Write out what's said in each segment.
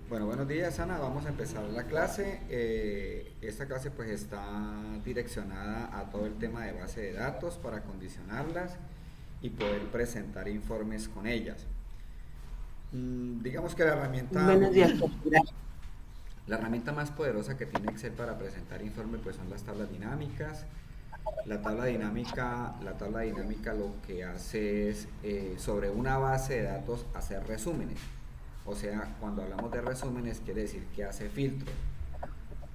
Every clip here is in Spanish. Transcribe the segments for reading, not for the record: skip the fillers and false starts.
Bueno, buenos días, Ana. Vamos a empezar la clase. Esta clase pues está direccionada a todo el tema de base de datos para condicionarlas y poder presentar informes con ellas. Digamos que Buenos días, Sofía. la herramienta más poderosa que tiene Excel para presentar informes pues son las tablas dinámicas. La tabla dinámica lo que hace es sobre una base de datos hacer resúmenes. O sea, cuando hablamos de resúmenes quiere decir que hace filtros.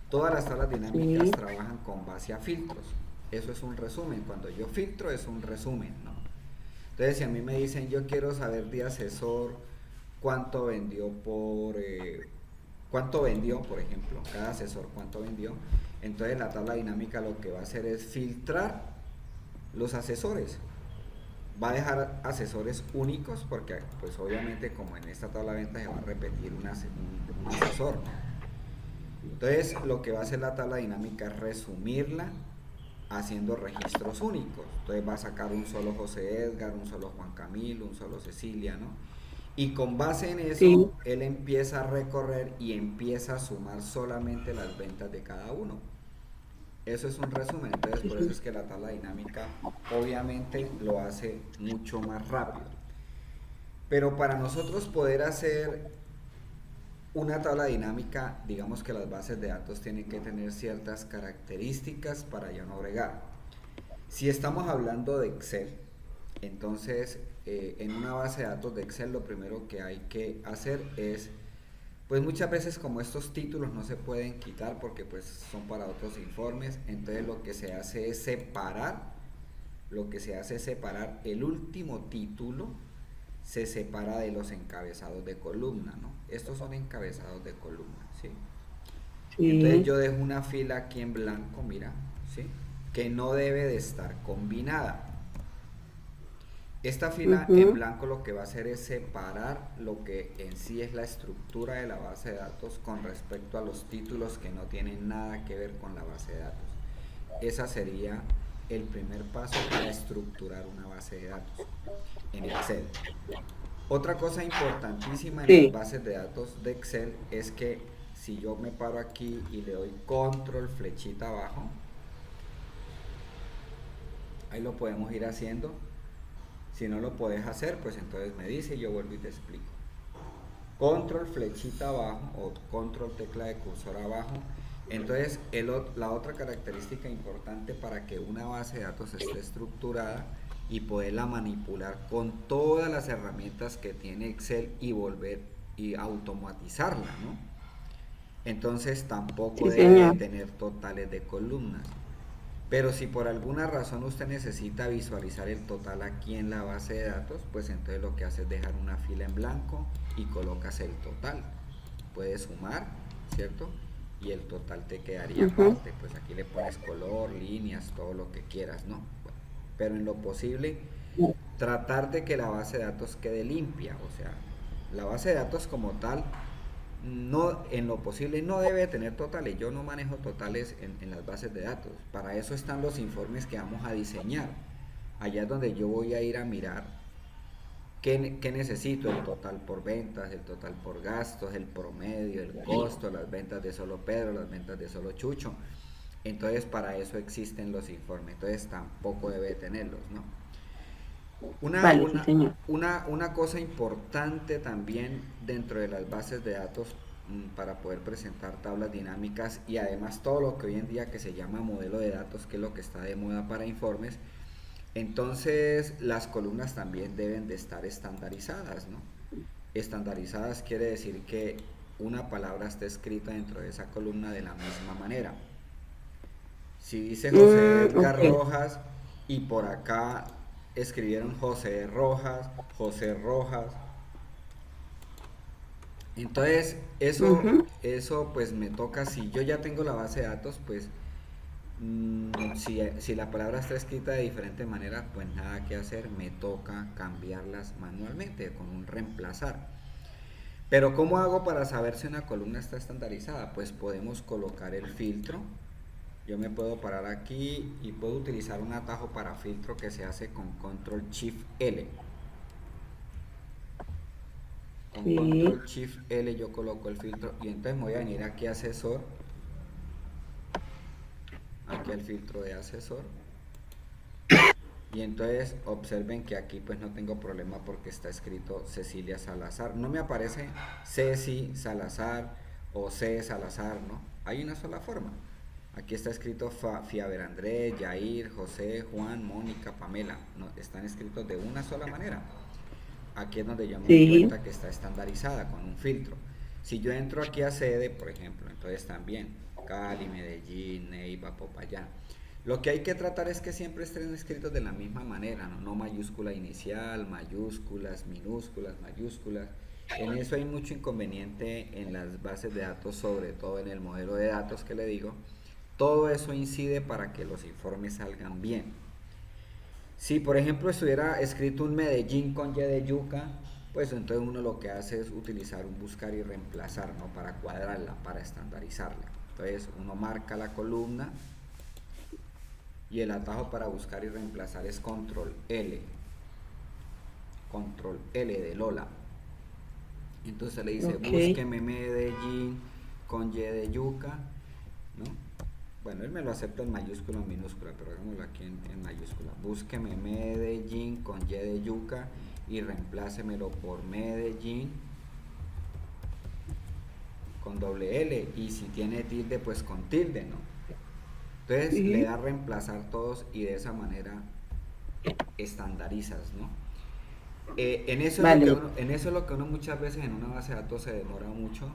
Todas las tablas dinámicas Sí, trabajan con base a filtros. Eso es un resumen. Cuando yo filtro es un resumen, ¿no? Entonces, si a mí me dicen, yo quiero saber de asesor cuánto vendió cuánto vendió, por ejemplo, cada asesor cuánto vendió, entonces la tabla dinámica lo que va a hacer es filtrar los asesores. Va a dejar asesores únicos porque pues obviamente como en esta tabla de ventas se va a repetir un asesor, ¿no? Entonces lo que va a hacer la tabla dinámica es resumirla haciendo registros únicos. Entonces va a sacar un solo José Edgar, un solo Juan Camilo, un solo Cecilia, ¿no? Y con base en sí, eso, él empieza a recorrer y empieza a sumar solamente las ventas de cada uno. Eso es un resumen, entonces sí, por eso sí. es que la tabla dinámica obviamente lo hace mucho más rápido. Pero para nosotros poder hacer una tabla dinámica, digamos que las bases de datos tienen que tener ciertas características para ya no bregar. Si estamos hablando de Excel, entonces en una base de datos de Excel lo primero que hay que hacer es, pues muchas veces como estos títulos no se pueden quitar porque pues son para otros informes, entonces lo que se hace es separar el último título, se separa de los encabezados de columna, ¿no? Estos son encabezados de columna, ¿sí? Entonces Sí, yo dejo una fila aquí en blanco, mira, ¿sí? Que no debe de estar combinada. Esta fila en ujú, blanco lo que va a hacer es separar lo que en sí es la estructura de la base de datos con respecto a los títulos que no tienen nada que ver con la base de datos. Esa sería el primer paso para estructurar una base de datos en Excel. Otra cosa importantísima en las sí, bases de datos de Excel es que si yo me paro aquí y le doy control flechita abajo, ahí lo podemos ir haciendo. Si no lo puedes hacer, pues entonces me dice y yo vuelvo y te explico. Control flechita abajo o control tecla de cursor abajo. Entonces la otra característica importante para que una base de datos esté estructurada y poderla manipular con todas las herramientas que tiene Excel y volver y automatizarla, ¿no? Entonces tampoco sí, debe de señor. tener totales de columnas. Pero si por alguna razón usted necesita visualizar el total aquí en la base de datos, pues entonces lo que hace es dejar una fila en blanco y colocas el total. Puedes sumar, ¿cierto? Y el total te quedaría Ujú, aparte. Pues aquí le pones color, líneas, todo lo que quieras, ¿no? Bueno, pero en lo posible, tratar de que la base de datos quede limpia. O sea, la base de datos como tal no, en lo posible no debe tener totales. Yo no manejo totales en las bases de datos. Para eso están los informes que vamos a diseñar. Allá es donde yo voy a ir a mirar qué necesito, el total por ventas, el total por gastos, el promedio, el costo, las ventas de solo Pedro, las ventas de solo Chucho. Entonces para eso existen los informes. Entonces tampoco debe tenerlos, ¿no? Una, vale, sí, una, señor. una cosa importante también dentro de las bases de datos para poder presentar tablas dinámicas y además todo lo que hoy en día que se llama modelo de datos, que es lo que está de moda para informes, entonces las columnas también deben de estar estandarizadas, ¿no? Estandarizadas quiere decir que una palabra está escrita dentro de esa columna de la misma manera. Si dice José Ok, Edgar Rojas y por acá escribieron José Rojas, José Rojas, entonces ujú, eso pues me toca, si yo ya tengo la base de datos, pues si la palabra está escrita de diferente manera, pues nada que hacer, me toca cambiarlas manualmente con un reemplazar. Pero ¿cómo hago para saber si una columna está estandarizada? Pues podemos colocar el filtro. Yo me puedo parar aquí y puedo utilizar un atajo para filtro que se hace con control shift L. Con Sí, control shift L yo coloco el filtro y entonces me voy a venir aquí a asesor, aquí al filtro de asesor. Y entonces observen que aquí pues no tengo problema porque está escrito Cecilia Salazar. No me aparece Ceci Salazar o C Salazar, ¿no? Hay una sola forma. Aquí está escrito Fiaber Andrés, Jair, José, Juan, Mónica, Pamela. No, están escritos de una sola manera. Aquí es donde yo me doy sí, cuenta que está estandarizada con un filtro. Si yo entro aquí a sede, por ejemplo, entonces también Cali, Medellín, Neiva, Popayán. Lo que hay que tratar es que siempre estén escritos de la misma manera, ¿no? No mayúscula inicial, mayúsculas, minúsculas, mayúsculas. En eso hay mucho inconveniente en las bases de datos, sobre todo en el modelo de datos que le digo. Todo eso incide para que los informes salgan bien. Si por ejemplo estuviera escrito un Medellín con Y de yuca, pues entonces uno lo que hace es utilizar un buscar y reemplazar, ¿no? Para cuadrarla, para estandarizarla. Entonces uno marca la columna y el atajo para buscar y reemplazar es control L de Lola. Entonces le dice, ok. búsqueme Medellín con Y de yuca, ¿no? Bueno, él me lo acepta en mayúscula o en minúscula, pero hagámoslo aquí en mayúscula. Búsqueme Medellín con Y de yuca y reemplácemelo por Medellín con doble L. Y si tiene tilde, pues con tilde, ¿no? Entonces le Sí, da a reemplazar todos y de esa manera estandarizas, ¿no? vale. En eso es lo que uno muchas veces en una base de datos se demora mucho,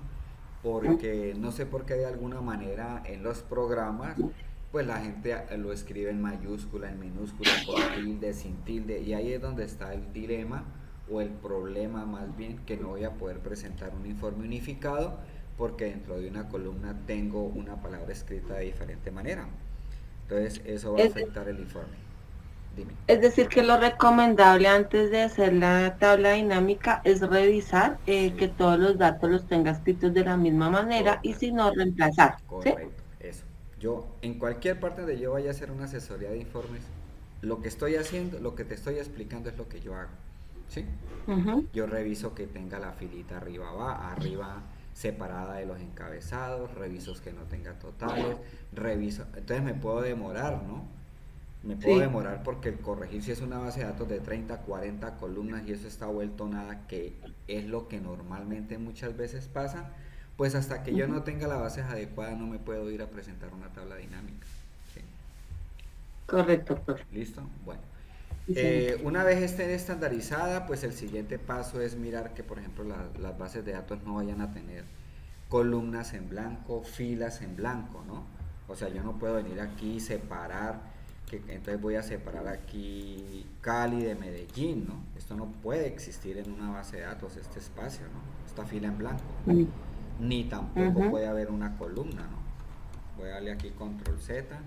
porque no sé por qué de alguna manera en los programas, pues la gente lo escribe en mayúscula, en minúscula, con tilde, sin tilde, y ahí es donde está el dilema o el problema más bien, que no voy a poder presentar un informe unificado porque dentro de una columna tengo una palabra escrita de diferente manera. Entonces eso va a Es, afectar el informe. Dime. es decir, que lo recomendable antes de hacer la tabla dinámica es revisar que Sí, todos los datos los tenga escritos de la misma manera y si correcto. no, reemplazar. ¿Sí? Correcto, eso. Yo, en cualquier parte donde yo vaya a hacer una asesoría de informes, lo que estoy haciendo, lo que te estoy explicando es lo que yo hago. ¿Sí? Ujú, Yo reviso que tenga la filita arriba separada de los encabezados, reviso que no tenga totales, reviso. Entonces me puedo demorar, ¿no? Me puedo sí. demorar porque el corregir si es una base de datos de 30, 40 columnas y eso está vuelto nada, que es lo que normalmente muchas veces pasa, pues hasta que yo Ujú, no tenga la base adecuada no me puedo ir a presentar una tabla dinámica. ¿Sí? correcto, profe. ¿Listo? Bueno. Sí, señor. Una vez esté estandarizada, pues el siguiente paso es mirar que, por ejemplo, las bases de datos no vayan a tener columnas en blanco, filas en blanco, ¿no? O sea, yo no puedo venir aquí y separar, que entonces voy a separar aquí Cali de Medellín, ¿no? Esto no puede existir en una base de datos, este espacio, ¿no? Esta fila en blanco. Mm, Ni tampoco ujú, puede haber una columna, ¿no? Voy a darle aquí control Z.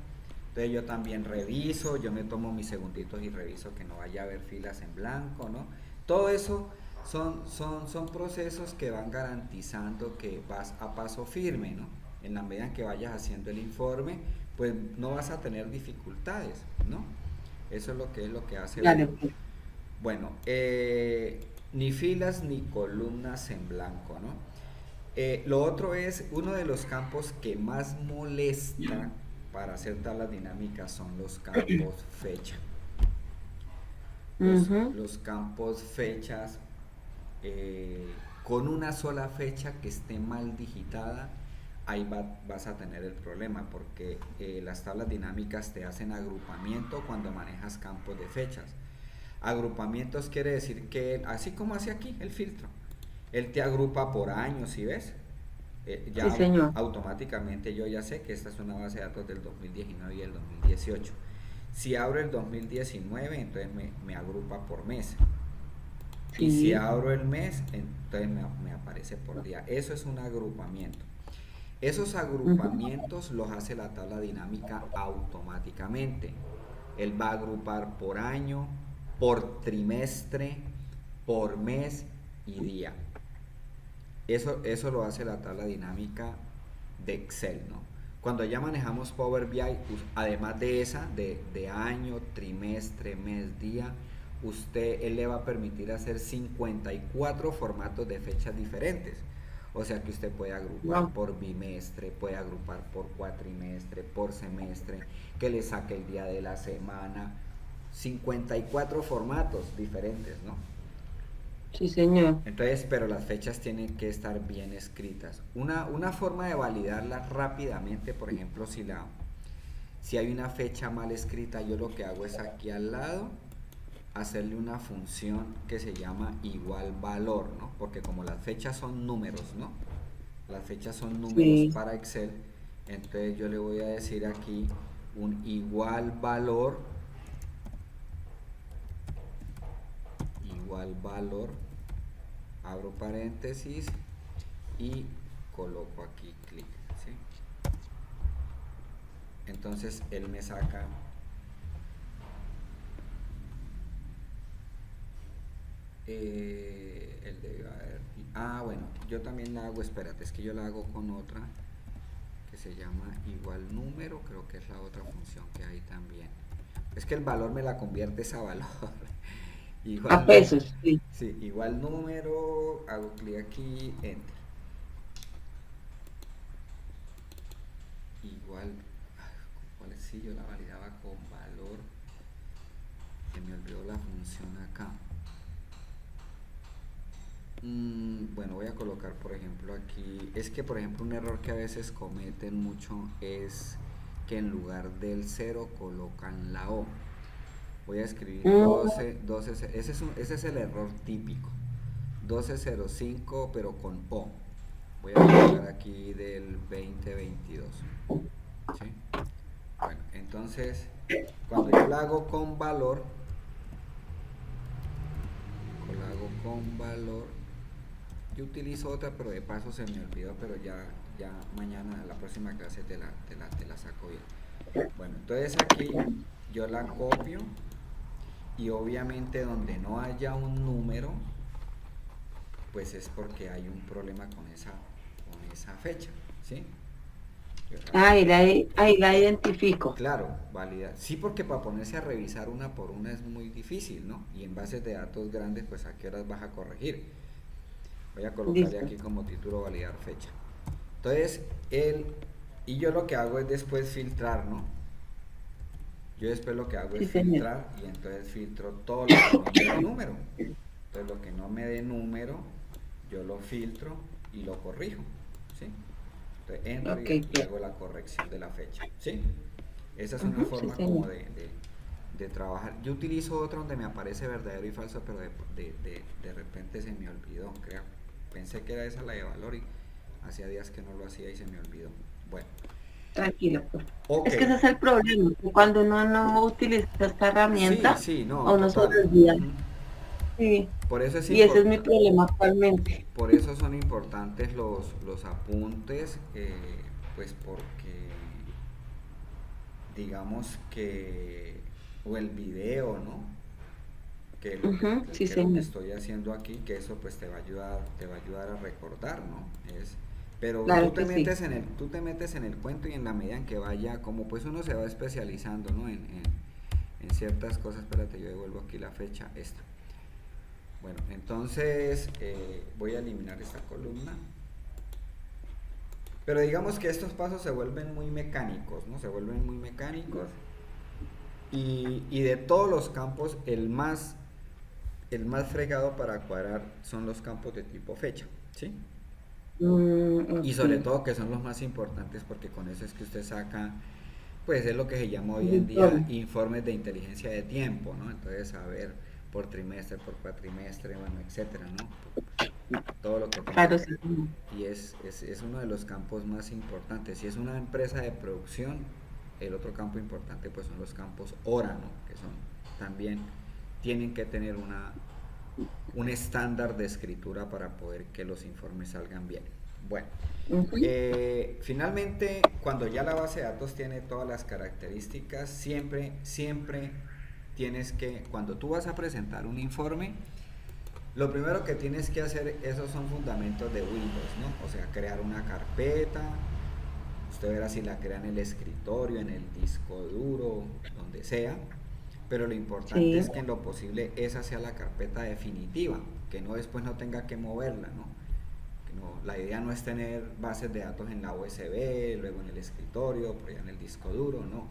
Entonces yo también reviso, yo me tomo mis segunditos y reviso que no vaya a haber filas en blanco, ¿no? Todo eso son procesos que van garantizando que vas a paso firme, ¿no? En la medida en que vayas haciendo el informe, pues no vas a tener dificultades, ¿no? Eso es lo que hace vale, uno. profe. Bueno, ni filas ni columnas en blanco, ¿no? Lo otro es, uno de los campos que más molesta para hacer tablas dinámicas son los campos fecha. Ujú, Los campos fechas con una sola fecha que esté mal digitada, ahí vas a tener el problema porque las tablas dinámicas te hacen agrupamiento cuando manejas campos de fechas. Agrupamientos quiere decir que, así como hace aquí el filtro, él te agrupa por años, ¿sí ves? sí, Ya señor. automáticamente yo ya sé que esta es una base de datos del 2019 y el 2018. Si abro el 2019, entonces me agrupa por mes. Y si Sí. abro el mes, entonces me aparece por día. Eso es un agrupamiento. Esos Ujú, agrupamientos los hace la tabla dinámica automáticamente. Él va a agrupar por año, por trimestre, por mes y día. Eso lo hace la tabla dinámica de Excel, ¿no? Cuando ya manejamos Power BI, además de esa, de año, trimestre, mes, día, él le va a permitir hacer 54 formatos de fechas diferentes. O sea que usted puede agrupar Wow. por bimestre, puede agrupar por cuatrimestre, por semestre, que le saque el día de la semana. 54 formatos diferentes, ¿no? Sí, señor. Entonces, pero las fechas tienen que estar bien escritas. Una forma de validarlas rápidamente, por ejemplo, si hay una fecha mal escrita, yo lo que hago es aquí al lado hacerle una función que se llama igual valor, ¿no? Porque como las fechas son números, ¿no? Las fechas son números Sí. para Excel, entonces yo le voy a decir aquí un igual valor, abro paréntesis y coloco aquí clic, ¿sí? Entonces él me saca el de bueno, yo también la hago, espérate, es que yo la hago con otra que se llama igual número, creo que es la otra función que hay también. Es que el valor me la convierte a valor. A Igual número, pesos, sí. sí, igual número, hago clic aquí, enter. Igual, ¿cuál es? Sí, yo la validaba con valor, se me olvidó la función acá. Bueno, voy a colocar por ejemplo aquí, es que por ejemplo un error que a veces cometen mucho es que en lugar del 0 colocan la O. Voy a escribir Mm, 12, ese es el error típico. 1205 pero con O. Voy a colocar aquí del 2022. ¿Sí? Bueno, entonces cuando yo la hago con valor, yo utilizo otra, pero de paso se me olvidó, pero ya mañana, la próxima clase te la saco bien. Bueno, entonces aquí yo la copio y obviamente donde no haya un número, pues es porque hay un problema con esa fecha, ¿sí? ahí la identifico. Claro, validar. Sí, porque para ponerse a revisar una por una es muy difícil, ¿no? Y en bases de datos grandes, pues a qué horas vas a corregir. Voy a colocarle Listo. aquí como título validar fecha. Entonces, y yo lo que hago es después filtrar, ¿no? Yo después lo que hago Sí, es señor. filtrar y entonces filtro todo lo que no me dé número. Entonces lo que no me dé número, yo lo filtro y lo corrijo, ¿sí? Entonces entro Ok, y bien. hago la corrección de la fecha, ¿sí? Esa es una Ujú, sí, forma como señor. de trabajar. Yo utilizo otra donde me aparece verdadero y falso, pero de repente se me olvidó, creo. Pensé que era esa la de valor y hacía días que no lo hacía y se me olvidó. Bueno, Tranquilo, pues. ok. Es que ese es el problema, que cuando uno no utiliza esta Sí, herramienta, sí, no, a uno se total. le olvida. Ujú. Sí. Por eso es Y ese es mi importante. problema actualmente. Por eso son importantes los apuntes, pues porque digamos que, o el video, ¿no? Que lo que, Ujú, sí, que lo que señor. estoy haciendo aquí, que eso pues te va a ayudar a recordar, ¿no? Pero Claro que sí. tú te metes en el cuento y en la medida en que vaya, como pues uno se va especializando, ¿no? En ciertas cosas, espérate, yo devuelvo aquí la fecha, esta. Bueno, entonces voy a eliminar esta columna. Pero digamos que estos pasos se vuelven muy mecánicos, ¿no? Se vuelven muy mecánicos. Y de todos los campos, el más fregado para cuadrar son los campos de tipo fecha, ¿sí? Y Ok. sobre todo que son los más importantes porque con eso es que usted saca, pues es lo que se llama hoy El en día informe. informes de inteligencia de tiempo, ¿no? Entonces, a ver, por trimestre, por cuatrimestre, bueno, etcétera, ¿no? Todo lo que tenga Claro, que. sí, señor. Y es uno de los campos más importantes. Si es una empresa de producción, el otro campo importante pues son los campos hora, ¿no? Que son también, tienen que tener un estándar de escritura para poder que los informes salgan bien. Bueno, Ujú. finalmente, cuando ya la base de datos tiene todas las características, siempre tienes que, cuando tú vas a presentar un informe, lo primero que tienes que hacer, esos son fundamentos de Windows, ¿no? O sea, crear una carpeta, usted verá si la crea en el escritorio, en el disco duro, donde sea, pero lo importante Sí. es que en lo posible esa sea la carpeta definitiva, que no después no tenga que moverla, ¿no? Que no, la idea no es tener bases de datos en la USB, luego en el escritorio, por allá en el disco duro, no.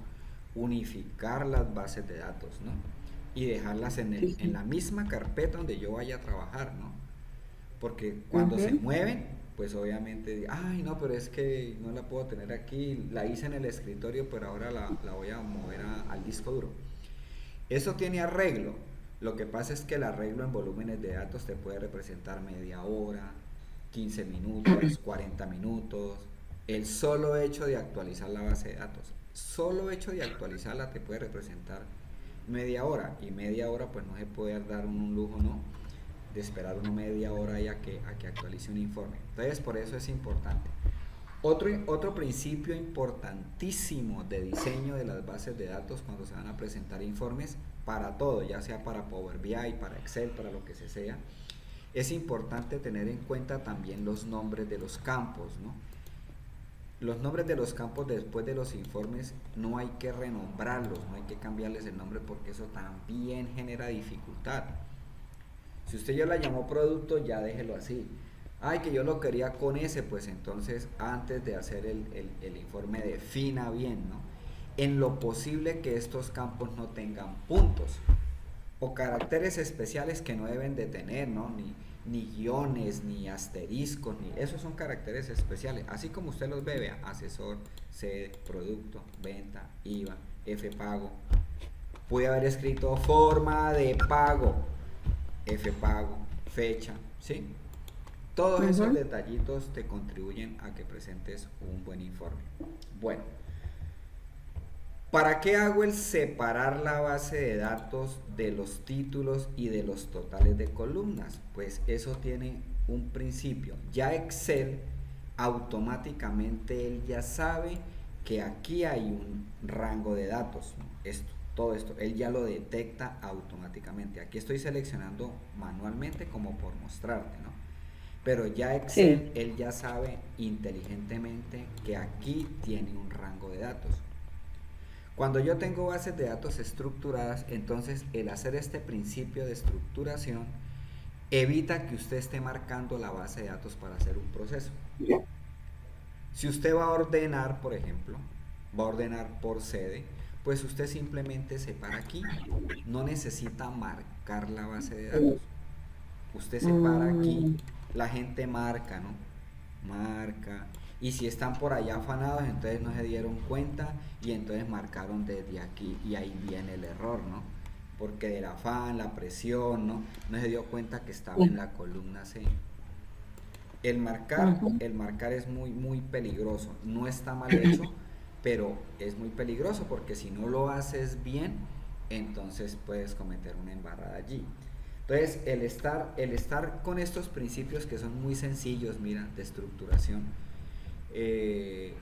Unificar las bases de datos, ¿no? Y dejarlas Sí, en sí. la misma carpeta donde yo vaya a trabajar, ¿no? Porque cuando se Ujú. mueven, pues obviamente, ay, no, pero es que no la puedo tener aquí, la hice en el escritorio, pero ahora la voy a mover al disco duro. Eso tiene arreglo. Lo que pasa es que el arreglo en volúmenes de datos te puede representar media hora, 15 minutos, 40 minutos. El solo hecho de actualizar la base de datos, solo hecho de actualizarla te puede representar media hora. Y media hora pues no se puede dar un lujo, ¿no? De esperar una media hora ya a que actualice un informe. Entonces por eso es importante. Otro principio importantísimo de diseño de las bases de datos cuando se van a presentar informes para todo, ya sea para Power BI, para Excel, para lo que sea, es importante tener en cuenta también los nombres de los campos, ¿no? Los nombres de los campos después de los informes no hay que renombrarlos, no hay que cambiarles el nombre porque eso también genera dificultad. Si usted ya la llamó producto, ya déjelo así. Ay, que yo lo quería con ese, pues entonces antes de hacer el informe defina bien, ¿no? En lo posible que estos campos no tengan puntos o caracteres especiales que no deben de tener, ¿no? Ni guiones, ni asteriscos, ni esos son caracteres especiales. Así como usted los ve, vea, asesor, sede, producto, venta, IVA, F pago. Puede haber escrito forma de pago, F pago, fecha, ¿sí? Todos esos Ujú. detallitos te contribuyen a que presentes un buen informe. Bueno, ¿para qué hago el separar la base de datos de los títulos y de los totales de columnas? Pues eso tiene un principio. Ya Excel automáticamente él ya sabe que aquí hay un rango de datos, ¿no? Todo esto, él ya lo detecta automáticamente. Aquí estoy seleccionando manualmente como por mostrarte, ¿no? Pero ya Sí. Excel, él ya sabe inteligentemente que aquí tiene un rango de datos. Cuando yo tengo bases de datos estructuradas, entonces el hacer este principio de estructuración evita que usted esté marcando la base de datos para hacer un proceso. Si usted va a ordenar, por ejemplo, va a ordenar por sede, pues usted simplemente separa aquí. No necesita marcar la base de datos. Usted se para aquí, Mm, la gente marca, ¿no? Marca. Y si están por allá afanados, entonces no se dieron cuenta y entonces marcaron desde aquí y ahí viene el error, ¿no? Porque del afán, la presión, ¿no? No se dio cuenta que estaba en sí. la columna C. Ujú. El marcar es muy, muy peligroso. No está mal hecho, pero es muy peligroso porque si no lo haces bien, entonces puedes cometer una embarrada allí. Entonces, el estar con estos principios que son muy sencillos, mira, de estructuración, eh,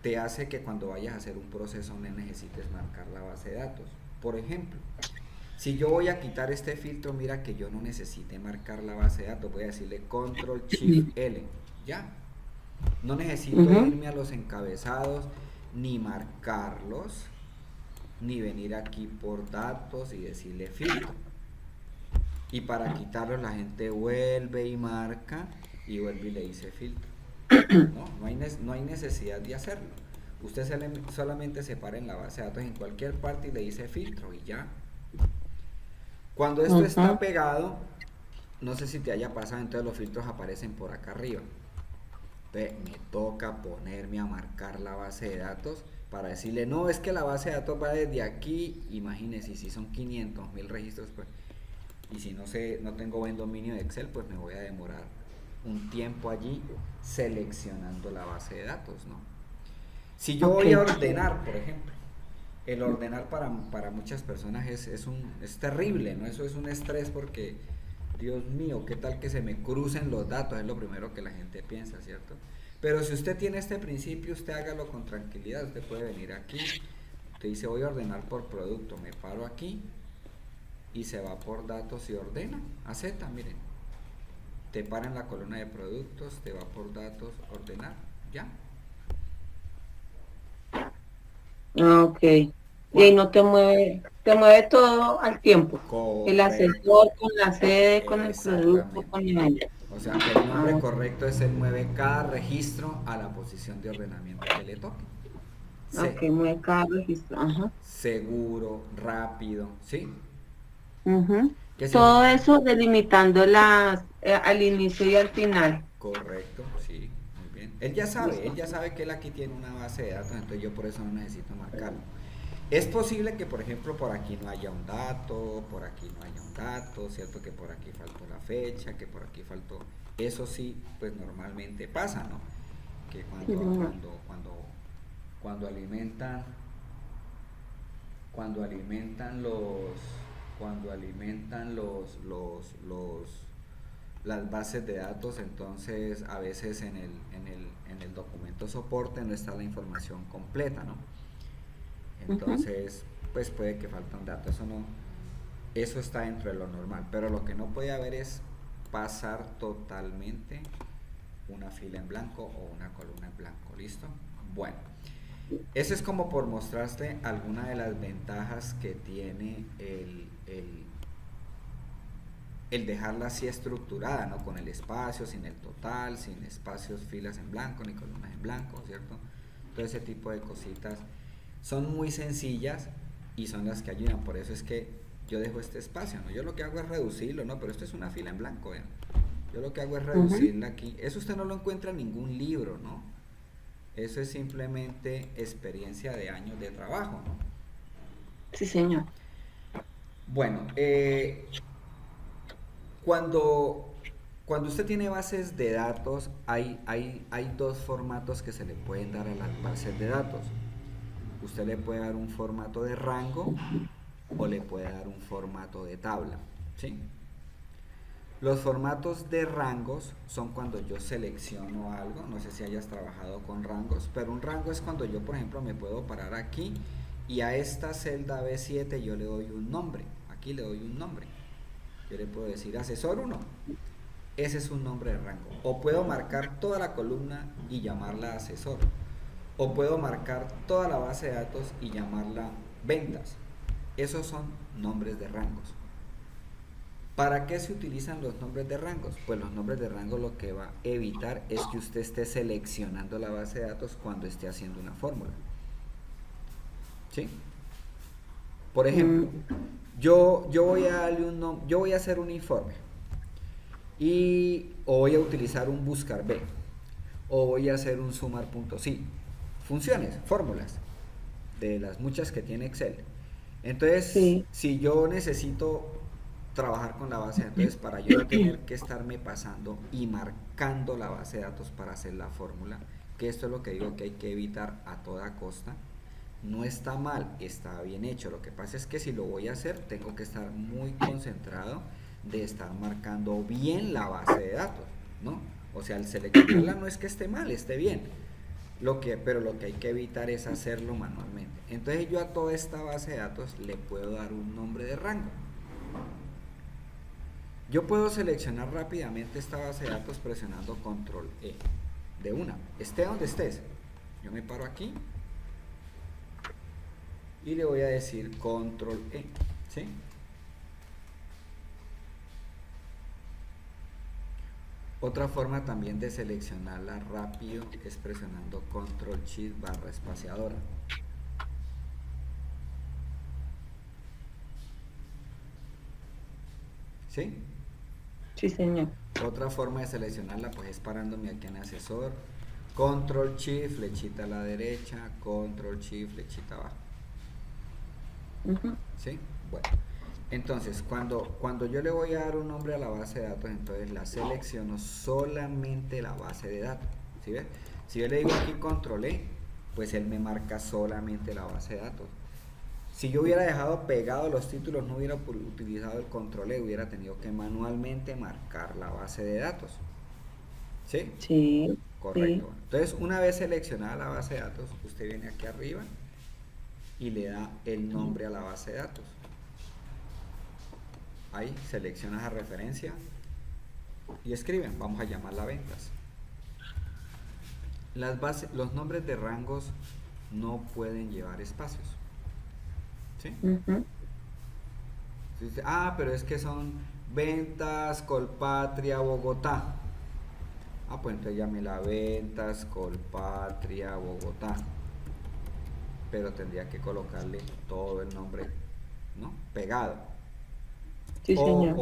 te hace que cuando vayas a hacer un proceso no necesites marcar la base de datos. Por ejemplo, si yo voy a quitar este filtro, mira que yo no necesite marcar la base de datos, voy a decirle Control Shift L, ya. No necesito Ujú. irme a los encabezados, ni marcarlos, ni venir aquí por datos y decirle filtro. Y para quitarlos la gente vuelve y marca y vuelve y le dice filtro. No, no hay necesidad de hacerlo. Usted solamente separa en la base de datos en cualquier parte y le dice filtro y ya. Cuando esto está Ujú. pegado, no sé si te haya pasado, entonces los filtros aparecen por acá arriba. Entonces me toca ponerme a marcar la base de datos para decirle, no, es que la base de datos va desde aquí, imagínese, si son 500.000 registros, pues, y si no sé, no tengo buen dominio de Excel, pues me voy a demorar un tiempo allí seleccionando la base de datos, ¿no? Si yo Ok. voy a ordenar, por ejemplo, el ordenar para muchas personas es terrible, ¿no? Eso es un estrés porque, Dios mío, ¿qué tal que se me crucen los datos? Es lo primero que la gente piensa, ¿cierto? Pero si usted tiene este principio, usted hágalo con tranquilidad. Usted puede venir aquí, usted dice voy a ordenar por producto, me paro aquí y se va por datos y ordena. A Z, miren, te para en la columna de productos, te va por datos, ordenar, ya. Ah, ok. Y ahí no te mueve todo al tiempo. El Correcto, asesor con la sede, con el producto, exactamente. con el... O sea, el nombre Ah, correcto es el mueve cada registro a la posición de ordenamiento que le toque. ok, C, mueve cada registro. Ajá. seguro, rápido, ¿sí? Ujú. ¿Qué Todo significa? eso delimitando las al inicio y al final. Correcto, sí, muy bien. Él Listo. ya sabe que él aquí tiene una base de datos, entonces yo por eso no necesito marcarlo. Es posible que, por ejemplo, por aquí no haya un dato, por aquí no haya un dato, ¿cierto? Que por aquí faltó la fecha, que por aquí faltó... Eso sí, pues normalmente pasa, ¿no? Que Sí, señor. cuando alimentan, cuando alimentan cuando alimentan las bases de datos, entonces a veces en el documento soporte no está la información completa, ¿no? Ujú. Entonces, pues puede que falte un dato, eso no, eso está dentro de lo normal, pero lo que no puede haber es pasar totalmente una fila en blanco o una columna en blanco, ¿listo? Bueno, eso es como por mostrarte alguna de las ventajas que tiene el dejarla así estructurada, ¿no? Con el espacio, sin el total, sin espacios, filas en blanco, ni columnas en blanco, ¿cierto? Todo ese tipo de cositas son muy sencillas y son las que ayudan. Por eso es que yo dejo este espacio, ¿no? Yo lo que hago es reducirlo, ¿no? Pero esto es una fila en blanco, ¿ven? Yo lo que hago es Ujú. reducirla aquí. Eso usted no lo encuentra en ningún libro, ¿no? Eso es simplemente experiencia de años de trabajo, ¿no? Sí, señor. Bueno, Cuando, cuando usted tiene bases de datos, hay dos formatos que se le pueden dar a las bases de datos. Usted le puede dar un formato de rango o le puede dar un formato de tabla, ¿sí? Los formatos de rangos son cuando yo selecciono algo, no sé si hayas trabajado con rangos, pero un rango es cuando yo, por ejemplo, me puedo parar aquí y a esta celda B7 yo le doy un nombre, aquí le doy un nombre. Yo le puedo decir asesor 1, ese es un nombre de rango. O puedo marcar toda la columna y llamarla asesor. O puedo marcar toda la base de datos y llamarla ventas. Esos son nombres de rangos. ¿Para qué se utilizan los nombres de rangos? Pues los nombres de rango lo que va a evitar es que usted esté seleccionando la base de datos cuando esté haciendo una fórmula. ¿Sí? Por ejemplo, Mm, yo voy a darle yo voy a hacer un informe y o voy a utilizar un buscar B o voy a hacer un sumar.si. Funciones, fórmulas de las muchas que tiene Excel. Entonces, sí. si yo necesito trabajar con la base, entonces para yo no tener que estarme pasando y marcando la base de datos para hacer la fórmula, que esto es lo que digo que hay que evitar a toda costa. No está mal, está bien hecho. Lo que pasa es que si lo voy a hacer, tengo que estar muy concentrado de estar marcando bien la base de datos, ¿no? O sea, al seleccionarla no es que esté mal, esté bien. Pero lo que hay que evitar es hacerlo manualmente. Entonces yo a toda esta base de datos le puedo dar un nombre de rango. Yo puedo seleccionar rápidamente esta base de datos presionando control E. De una, esté donde estés. Yo me paro aquí y le voy a decir control E, ¿sí? Otra forma también de seleccionarla rápido es presionando control shift barra espaciadora, ¿sí? Sí, señor. Otra forma de seleccionarla pues es parándome aquí en asesor, control shift, flechita a la derecha, control shift, flechita abajo, Ujú. ¿sí? Bueno, entonces cuando yo le voy a dar un nombre a la base de datos, entonces la selecciono solamente la base de datos, ¿sí ves? Si yo le digo aquí control E, pues él me marca solamente la base de datos. Si yo hubiera dejado pegado los títulos, no hubiera utilizado el control E, hubiera tenido que manualmente marcar la base de datos, ¿sí? Sí, Correcto. sí. Bueno, entonces, una vez seleccionada la base de datos, usted viene aquí arriba y le da el nombre a la base de datos. Ahí selecciona esa referencia y escriben, vamos a llamarla ventas. Los nombres de rangos no pueden llevar espacios. ¿sí? Ujú. Pero es que son ventas Colpatria Bogotá. Pues entonces llámela ventas Colpatria Bogotá. Pero tendría que colocarle todo el nombre, ¿no? Pegado. Sí, O, señor.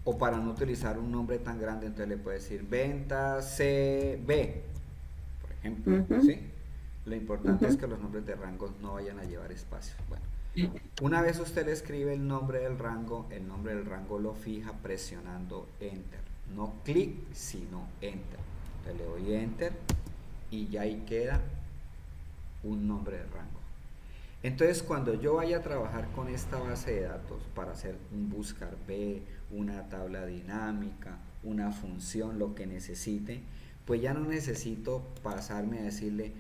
o para no utilizar un nombre tan grande, entonces le puede decir venta CB, por ejemplo, Ujú, ¿sí? Lo importante es ujú. que los nombres de rangos no vayan a llevar espacio. Bueno, una vez usted le escribe el nombre del rango lo fija presionando Enter. No clic, sino Enter. Entonces le doy Enter y ya ahí queda un nombre de rango. Entonces, cuando yo vaya a trabajar con esta base de datos para hacer un buscar B, una tabla dinámica, una función, lo que necesite, pues ya no necesito pasarme a decirle,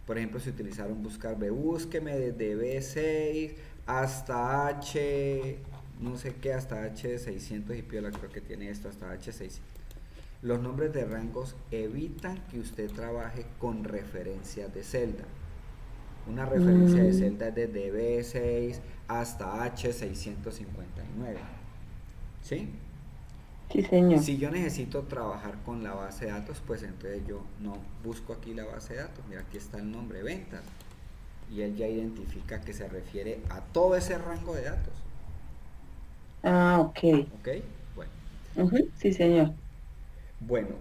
por ejemplo, si utilizar un buscar B, búsqueme desde B6 hasta H, no sé qué, hasta H600 y piola, creo que tiene esto, hasta H600. Los nombres de rangos evitan que usted trabaje con referencias de celda. Una referencia de Mm, celda es desde B6 hasta H659. ¿Sí? sí, señor. Si yo necesito trabajar con la base de datos, pues entonces yo no busco aquí la base de datos. Mira, aquí está el nombre ventas. Y él ya identifica que se refiere a todo ese rango de datos. Ah, ok. ¿Ok? Bueno. Ujú, sí, señor. Bueno,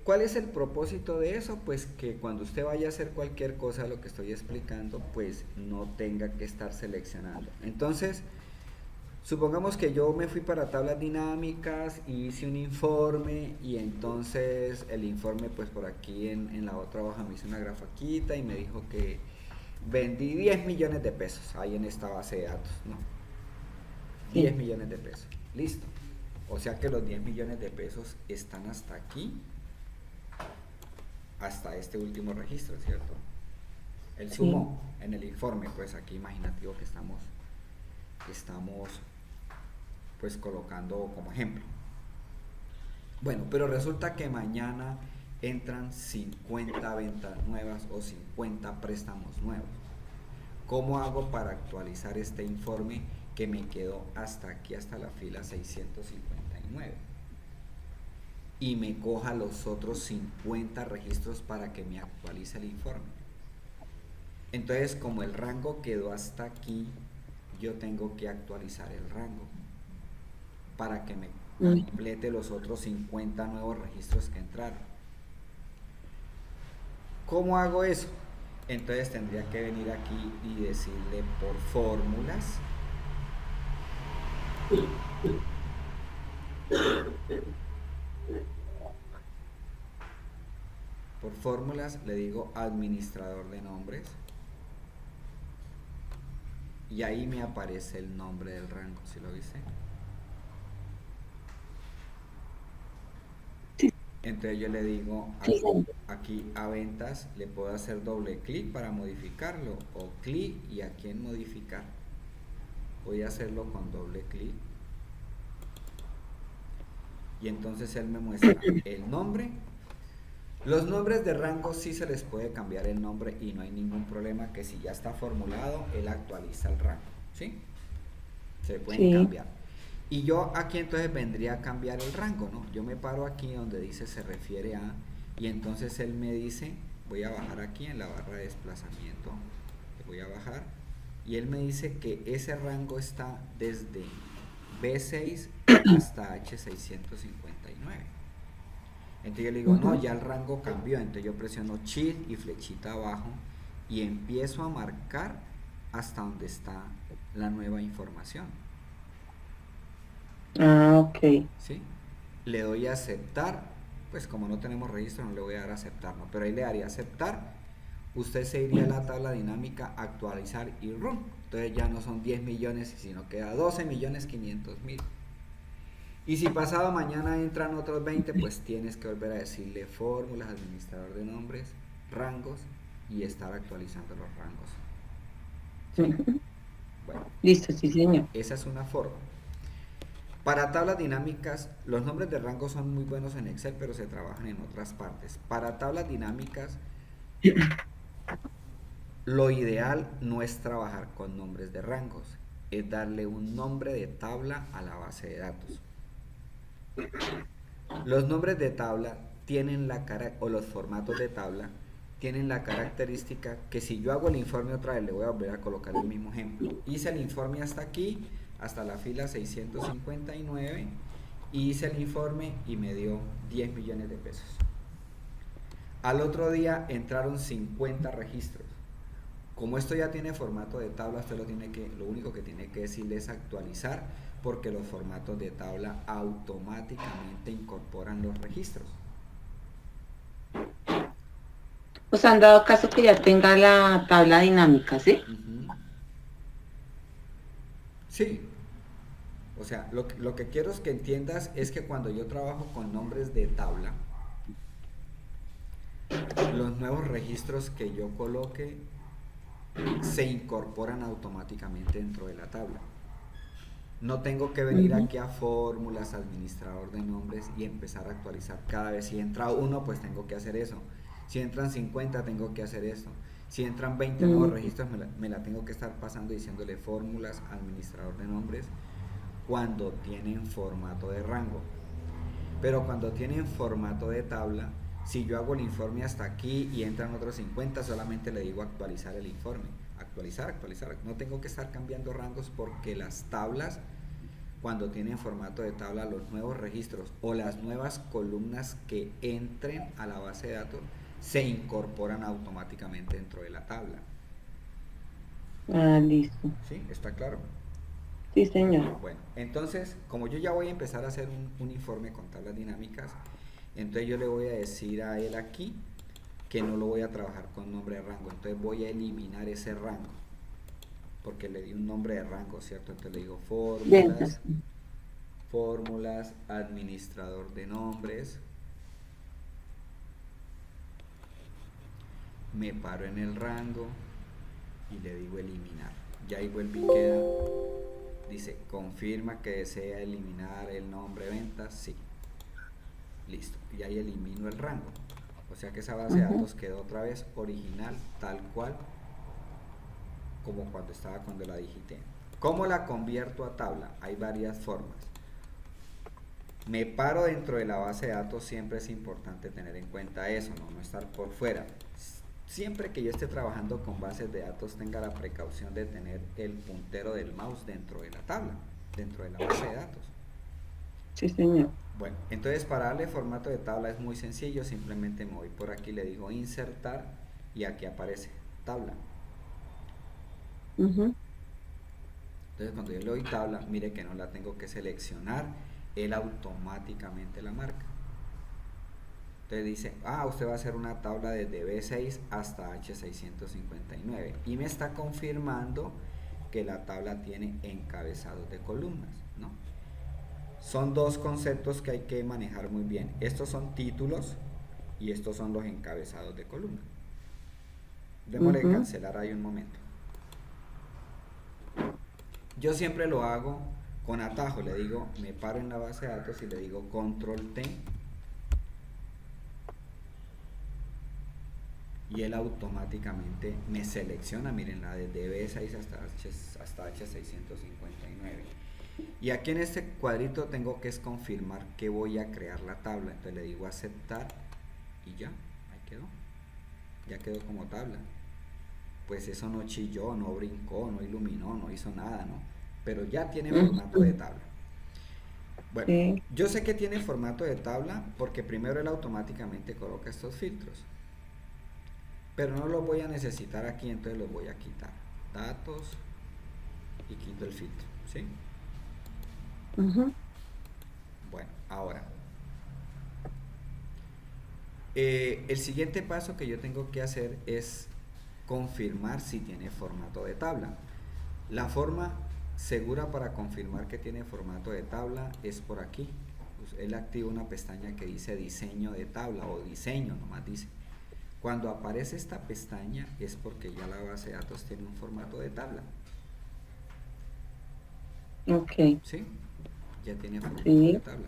¿cuál es el propósito de eso? Pues que cuando usted vaya a hacer cualquier cosa, lo que estoy explicando, pues no tenga que estar seleccionando. Entonces, supongamos que yo me fui para tablas dinámicas y hice un informe y entonces el informe pues por aquí en la otra hoja me hizo una grafaquita y me dijo que vendí 10 millones de pesos ahí en esta base de datos, ¿no? 10 Sí. millones de pesos, listo. O sea que los 10 millones de pesos están hasta aquí, hasta este último registro, ¿cierto? El Sí. sumo en el informe, pues aquí imaginativo que estamos pues colocando como ejemplo. Bueno, pero resulta que mañana entran 50 ventas nuevas o 50 préstamos nuevos. ¿Cómo hago para actualizar este informe que me quedó hasta aquí, hasta la fila 659? Y me coja los otros 50 registros para que me actualice el informe. Entonces, como el rango quedó hasta aquí, yo tengo que actualizar el rango para que me Mm, complete los otros 50 nuevos registros que entraron. ¿Cómo hago eso? Entonces tendría que venir aquí y decirle por fórmulas le digo administrador de nombres y ahí me aparece el nombre del rango, ¿sí lo viste? sí, Entonces yo le digo sí, señor. aquí a ventas, le puedo hacer doble clic para modificarlo o clic y aquí en modificar. Voy a hacerlo con doble clic y entonces él me muestra el nombre. Los nombres de rango sí se les puede cambiar el nombre y no hay ningún problema que si ya está formulado, él actualiza el rango, ¿sí? Se pueden Sí. cambiar. Y yo aquí entonces vendría a cambiar el rango, ¿no? Yo me paro aquí donde dice se refiere a y entonces él me dice, voy a bajar aquí en la barra de desplazamiento, voy a bajar y él me dice que ese rango está desde B6 hasta H659. Entonces yo le digo, no, Ujú. ya el rango cambió. Entonces yo presiono Shift y flechita abajo y empiezo a marcar hasta donde está la nueva información. Ah, ok. ¿Sí? Le doy a aceptar. Pues como no tenemos registro no le voy a dar a aceptar, ¿no? Pero ahí le daría aceptar. Usted se iría a la tabla dinámica, actualizar y run. Entonces ya no son 10 millones, sino queda 12 millones 500 mil. Y si pasado mañana entran otros 20, pues tienes que volver a decirle fórmulas, administrador de nombres, rangos y estar actualizando los rangos. ¿Sí? Ujú. Bueno, Listo, sí, señor. esa es una forma. Para tablas dinámicas, los nombres de rangos son muy buenos en Excel, pero se trabajan en otras partes. Para tablas dinámicas, Lo ideal no es trabajar con nombres de rangos, es darle un nombre de tabla a la base de datos. Los nombres de tabla tienen o los formatos de tabla tienen la característica que si yo hago el informe otra vez, le voy a volver a colocar el mismo ejemplo. Hice el informe hasta aquí, hasta la fila 659, y hice el informe y me dio 10 millones de pesos. Al otro día entraron 50 registros. Como esto ya tiene formato de tabla, usted lo único que tiene que decirle es actualizar, porque los formatos de tabla automáticamente incorporan los registros. O sea, han dado caso que ya tenga la tabla dinámica, ¿sí? Sí, o sea, lo que quiero es que entiendas es que cuando yo trabajo con nombres de tabla, los nuevos registros que yo coloque se incorporan automáticamente dentro de la tabla. No tengo que venir aquí a fórmulas, administrador de nombres y empezar a actualizar cada vez. Si entra uno, pues tengo que hacer eso. Si entran 50, tengo que hacer esto. Si entran 20 nuevos registros, me la tengo que estar pasando diciéndole fórmulas, administrador de nombres, cuando tienen formato de rango. Pero cuando tienen formato de tabla, si yo hago el informe hasta aquí y entran otros 50, solamente le digo actualizar el informe. Actualizar. No tengo que estar cambiando rangos, porque las tablas, cuando tienen formato de tabla, los nuevos registros o las nuevas columnas que entren a la base de datos se incorporan automáticamente dentro de la tabla. Ah, listo. ¿Sí? ¿Está claro? Sí, señor. Bueno, entonces, como yo ya voy a empezar a hacer un informe con tablas dinámicas, entonces yo le voy a decir a él aquí que no lo voy a trabajar con nombre de rango. Entonces voy a eliminar ese rango, porque le di un nombre de rango, ¿cierto? Entonces le digo fórmulas, administrador de nombres, me paro en el rango y le digo eliminar. Ya ahí vuelve y queda, dice confirma que desea eliminar el nombre de ventas, sí, listo, y ahí elimino el rango. O sea que esa base de datos quedó otra vez original, tal cual como cuando la digité. ¿Cómo la convierto a tabla? Hay varias formas. Me paro dentro de la base de datos, siempre es importante tener en cuenta eso, no estar por fuera. Siempre que yo esté trabajando con bases de datos, tenga la precaución de tener el puntero del mouse dentro de la tabla, dentro de la base de datos. Sí, señor. Bueno, entonces para darle formato de tabla es muy sencillo, simplemente me voy por aquí, le digo insertar y aquí aparece tabla. Entonces cuando yo le doy tabla, mire que no la tengo que seleccionar, él automáticamente la marca. Entonces dice, usted va a hacer una tabla desde B6 hasta H659 y me está confirmando que la tabla tiene encabezados de columnas, ¿no? Son dos conceptos que hay que manejar muy bien. Estos son títulos y estos son los encabezados de columna. Démosle cancelar ahí un momento. Yo siempre lo hago con atajo, le digo, me paro en la base de datos y le digo control T y él automáticamente me selecciona, miren, la desde B6 hasta H659. Y aquí en este cuadrito tengo que confirmar que voy a crear la tabla. Entonces le digo aceptar y ya, ahí quedó. Ya quedó como tabla. Pues eso no chilló, no brincó, no iluminó, no hizo nada, ¿no? Pero ya tiene formato de tabla. Bueno, yo sé que tiene formato de tabla porque primero él automáticamente coloca estos filtros. Pero no los voy a necesitar aquí, entonces los voy a quitar. Datos y quito el filtro, ¿sí? Bueno, ahora el siguiente paso que yo tengo que hacer es confirmar si tiene formato de tabla. La forma segura para confirmar que tiene formato de tabla es por aquí. Él activa una pestaña que dice diseño de tabla o diseño, nomás dice. Cuando aparece esta pestaña es porque ya la base de datos tiene un formato de tabla. Ok. ¿Sí? Ya tiene formato de tabla.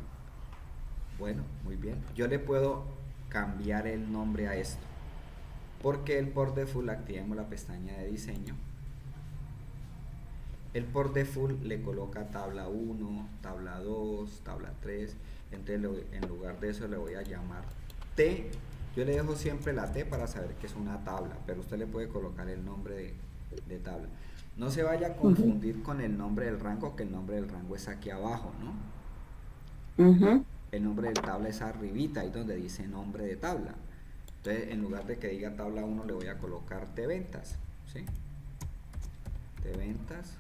Bueno, muy bien. Yo le puedo cambiar el nombre a esto. Porque el por default, activemos la pestaña de diseño. El por default le coloca tabla 1, tabla 2, tabla 3. Entonces en lugar de eso le voy a llamar T. Yo le dejo siempre la T para saber que es una tabla, pero usted le puede colocar el nombre de tabla. No se vaya a confundir con el nombre del rango, que el nombre del rango es aquí abajo, ¿no? El nombre del tabla es arribita, ahí donde dice nombre de tabla. Entonces en lugar de que diga tabla 1 le voy a colocar T ventas, ¿sí? T ventas.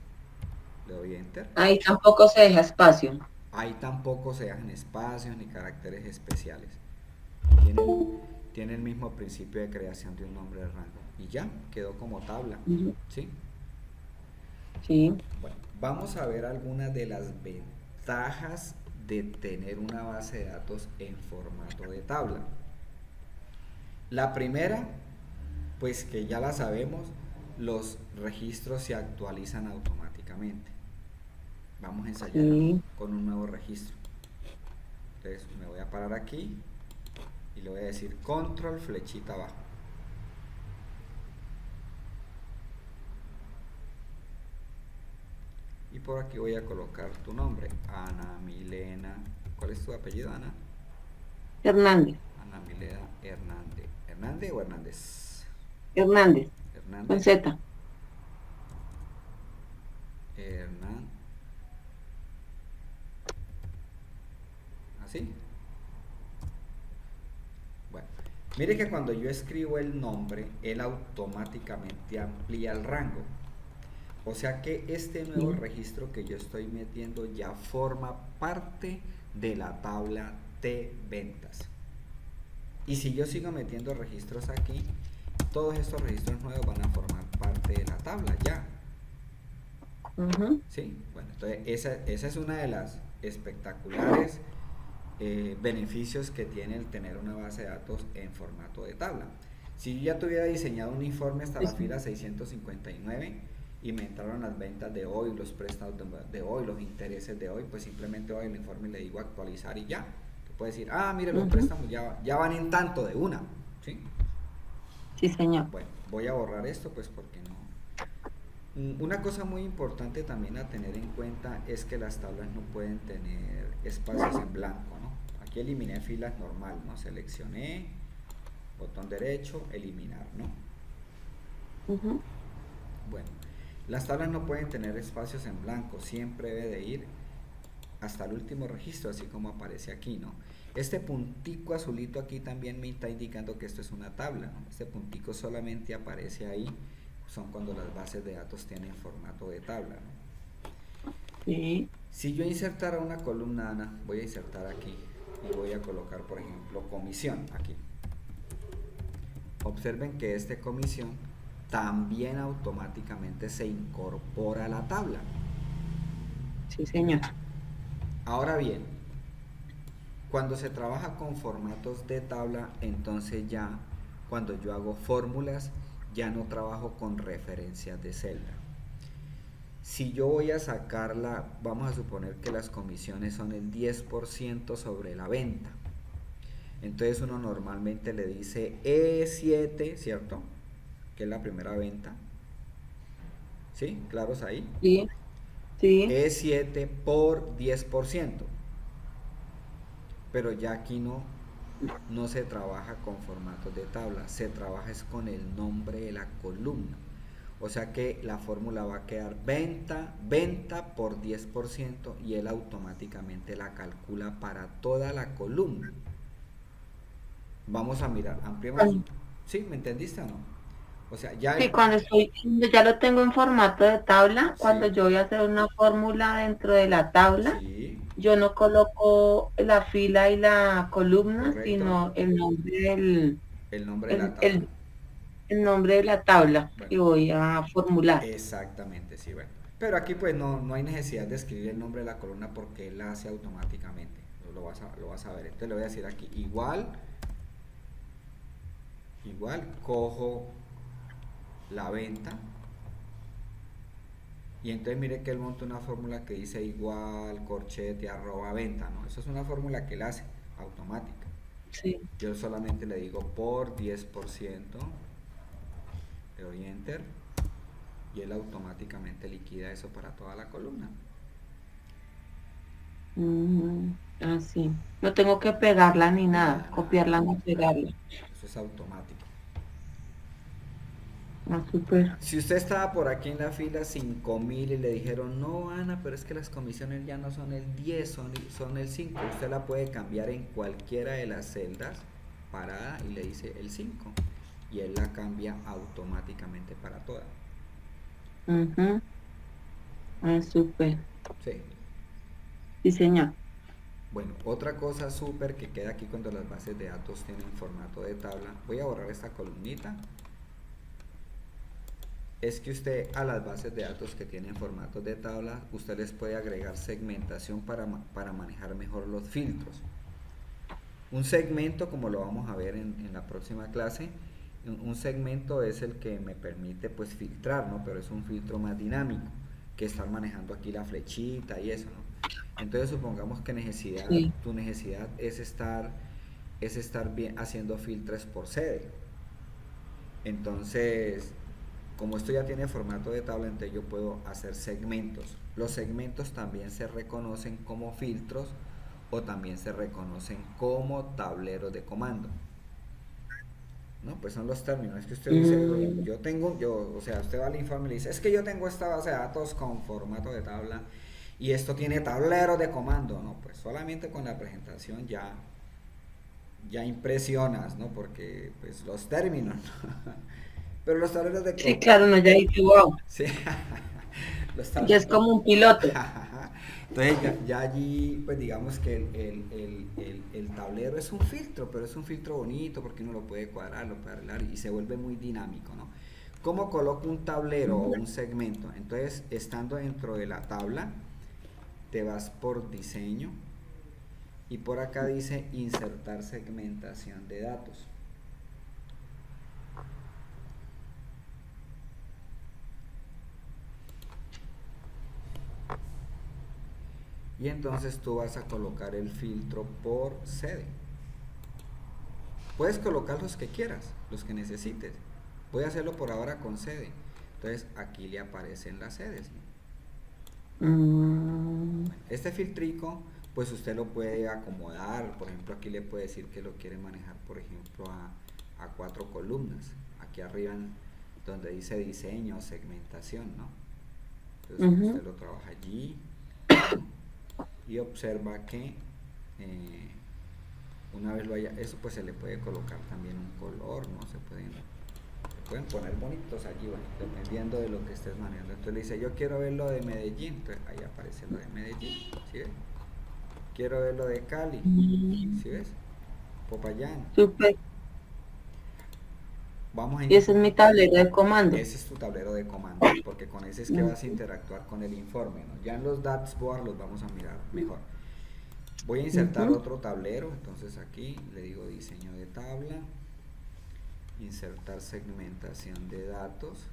Le doy enter. Ahí tampoco se deja espacio. Ahí tampoco se dejan espacios ni caracteres especiales. Tiene el mismo principio de creación de un nombre de rango. Y ya, quedó como tabla. ¿Sí? Sí. Bueno, vamos a ver algunas de las ventajas de tener una base de datos en formato de tabla. La primera, pues que ya la sabemos, los registros se actualizan automáticamente. Vamos a ensayar con un nuevo registro. Entonces me voy a parar aquí y le voy a decir control flechita abajo. Y por aquí voy a colocar tu nombre, Ana Milena. ¿Cuál es tu apellido, Ana? Hernández. Ana Milena Hernández. ¿Hernández o Hernández? Hernández. Hernández. Con Z. Hernández. ¿Así? Bueno, mire que cuando yo escribo el nombre, él automáticamente amplía el rango. O sea que este nuevo registro que yo estoy metiendo ya forma parte de la tabla T ventas. Y si yo sigo metiendo registros aquí, todos estos registros nuevos van a formar parte de la tabla ya. ¿Sí? Bueno, entonces esa es una de las espectaculares beneficios que tiene el tener una base de datos en formato de tabla. Si yo ya tuviera diseñado un informe hasta la fila 659 y me entraron las ventas de hoy, los préstamos de hoy, los intereses de hoy, pues simplemente voy al informe y le digo actualizar y ya. Te puede decir, ah, mire, los préstamos ya van en tanto de una. ¿Sí? Sí, señor. Bueno, voy a borrar esto pues porque no. Una cosa muy importante también a tener en cuenta es que las tablas no pueden tener espacios en blanco, ¿no? Aquí eliminé filas normal, ¿no? Seleccioné, botón derecho, eliminar, ¿no? Bueno, las tablas no pueden tener espacios en blanco, siempre debe de ir hasta el último registro, así como aparece aquí, ¿no? Este puntico azulito aquí también me está indicando que esto es una tabla, ¿no? Este puntico solamente aparece ahí, son cuando las bases de datos tienen formato de tabla, ¿no? Sí. Si yo insertara una columna, Ana, voy a insertar aquí y voy a colocar, por ejemplo, comisión aquí. Observen que este comisión también automáticamente se incorpora a la tabla. Sí, señor. Ahora bien, cuando se trabaja con formatos de tabla, entonces ya cuando yo hago fórmulas, ya no trabajo con referencias de celda. Si yo voy a sacarla, vamos a suponer que las comisiones son el 10% sobre la venta. Entonces uno normalmente le dice E7, ¿cierto? Que es la primera venta. ¿Sí? ¿Claros ahí? Sí. Sí. E7 por 10%. Pero ya aquí no se trabaja con formatos de tabla, se trabaja es con el nombre de la columna. O sea que la fórmula va a quedar venta por 10% y él automáticamente la calcula para toda la columna. Vamos a mirar, ampliemos. ¿Sí? ¿Me entendiste o no? O sea, ya... Sí, cuando ya lo tengo en formato de tabla, cuando Sí. yo voy a hacer una fórmula dentro de la tabla, Sí. yo no coloco la fila y la columna, Correcto. sino el nombre del... El nombre de la tabla. El nombre de la tabla que Bueno, voy a formular. exactamente, sí, bueno. Pero aquí pues no hay necesidad de escribir el nombre de la columna porque él la hace automáticamente. Lo vas a ver. Entonces le voy a decir aquí, igual cojo la venta y entonces mire que él monta una fórmula que dice igual corchete arroba venta, ¿no? Eso es una fórmula que él hace automática. Sí. Yo solamente le digo por 10% le doy enter y él automáticamente liquida eso para toda la columna. Así. No tengo que pegarla ni nada, Nada, nada, copiarla ni nada. pegarla. Eso es automático. Ah, súper. Si usted estaba por aquí en la fila 5000 y le dijeron, no, Ana, pero es que las comisiones ya no son el 10, son el 5, usted la puede cambiar en cualquiera de las celdas parada y le dice el 5 y él la cambia automáticamente para todas. Ujú. Ah, súper. Sí. Sí, señor. Bueno, otra cosa súper que queda aquí cuando las bases de datos tienen formato de tabla, voy a borrar esta columnita, es que usted a las bases de datos que tienen formatos de tabla, usted les puede agregar segmentación para manejar mejor los filtros. Un segmento, como lo vamos a ver en la próxima clase, un segmento es el que me permite pues filtrar, ¿no? Pero es un filtro más dinámico que estar manejando aquí la flechita y eso, ¿no? Entonces supongamos que Sí. tu necesidad es estar bien haciendo filtros por sede. Entonces, como esto ya tiene formato de tabla, entonces yo puedo hacer segmentos. Los segmentos también se reconocen como filtros o también se reconocen como tableros de comando. No, pues son los términos. Es que usted dice, Mm, o sea, usted va al informe y le dice, es que yo tengo esta base de datos con formato de tabla y esto tiene tableros de comando. No, pues solamente con la presentación ya impresionas, ¿no? Porque pues los términos, ¿no? Pero los tableros de sí, comando, claro, no, ya dice, wow. sí, los Ya es tableros. como un piloto. Entonces ya allí, pues digamos que el tablero es un filtro, pero es un filtro bonito porque uno lo puede cuadrar, lo puede arreglar y se vuelve muy dinámico, ¿no? ¿Cómo coloco un tablero o un segmento? Entonces, estando dentro de la tabla, te vas por diseño y por acá dice insertar segmentación de datos. Y entonces tú vas a colocar el filtro por sede. Puedes colocar los que quieras, los que necesites. Voy a hacerlo por ahora con sede. Entonces aquí le aparecen las sedes, ¿no? Mm, Bueno, este filtrico, pues usted lo puede acomodar. Por ejemplo, aquí le puede decir que lo quiere manejar, por ejemplo, a 4 columnas. Aquí arriba, donde dice diseño, segmentación, ¿no? Entonces ujú. usted lo trabaja allí y observa que una vez lo haya, eso pues se le puede colocar también un color, ¿no? Se pueden poner bonitos allí, bueno, dependiendo de lo que estés manejando. Entonces le dice, yo quiero ver lo de Medellín, entonces ahí aparece lo de Medellín, ¿sí ves? Quiero ver lo de Cali, Mm, ¿sí ves? Popayán. súper. Vamos a Y ese es mi tablero de comando. Ese es tu tablero de comandos, porque con ese es que vas a Ujú, interactuar con el informe, ¿no? Ya en los dashboard los vamos a mirar mejor. Voy a insertar ujú. otro tablero, entonces aquí le digo diseño de tabla, insertar segmentación de datos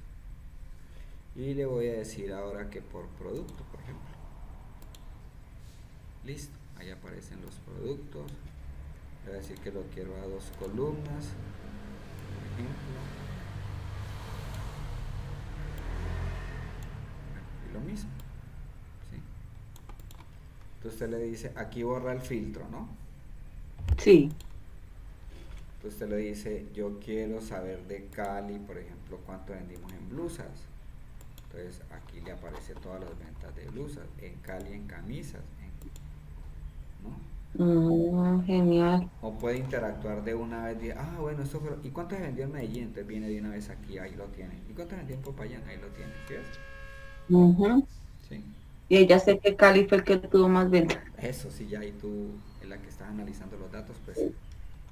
y le voy a decir ahora que por producto, por ejemplo. Listo, ahí aparecen los productos. Le voy a decir que lo quiero a 2 columnas, por ejemplo. Y lo mismo, ¿sí? Entonces usted le dice, aquí borra el filtro, ¿no? Sí. Entonces usted le dice, yo quiero saber de Cali, por ejemplo, cuánto vendimos en blusas. Entonces aquí le aparece todas las ventas de blusas, en Cali en camisas, ¿no? Genial. O puede interactuar de una vez, bueno, esto fue, ¿y cuánto se vendió en Medellín? Entonces viene de una vez aquí, ahí lo tiene. ¿Y cuánto se vendió en Popayán? Ahí lo tiene, ¿sí ves? Ujú. Sí. Y ella sé que Cali fue el que tuvo más ventas. Eso sí, ya ahí tú, en la que estás analizando los datos, pues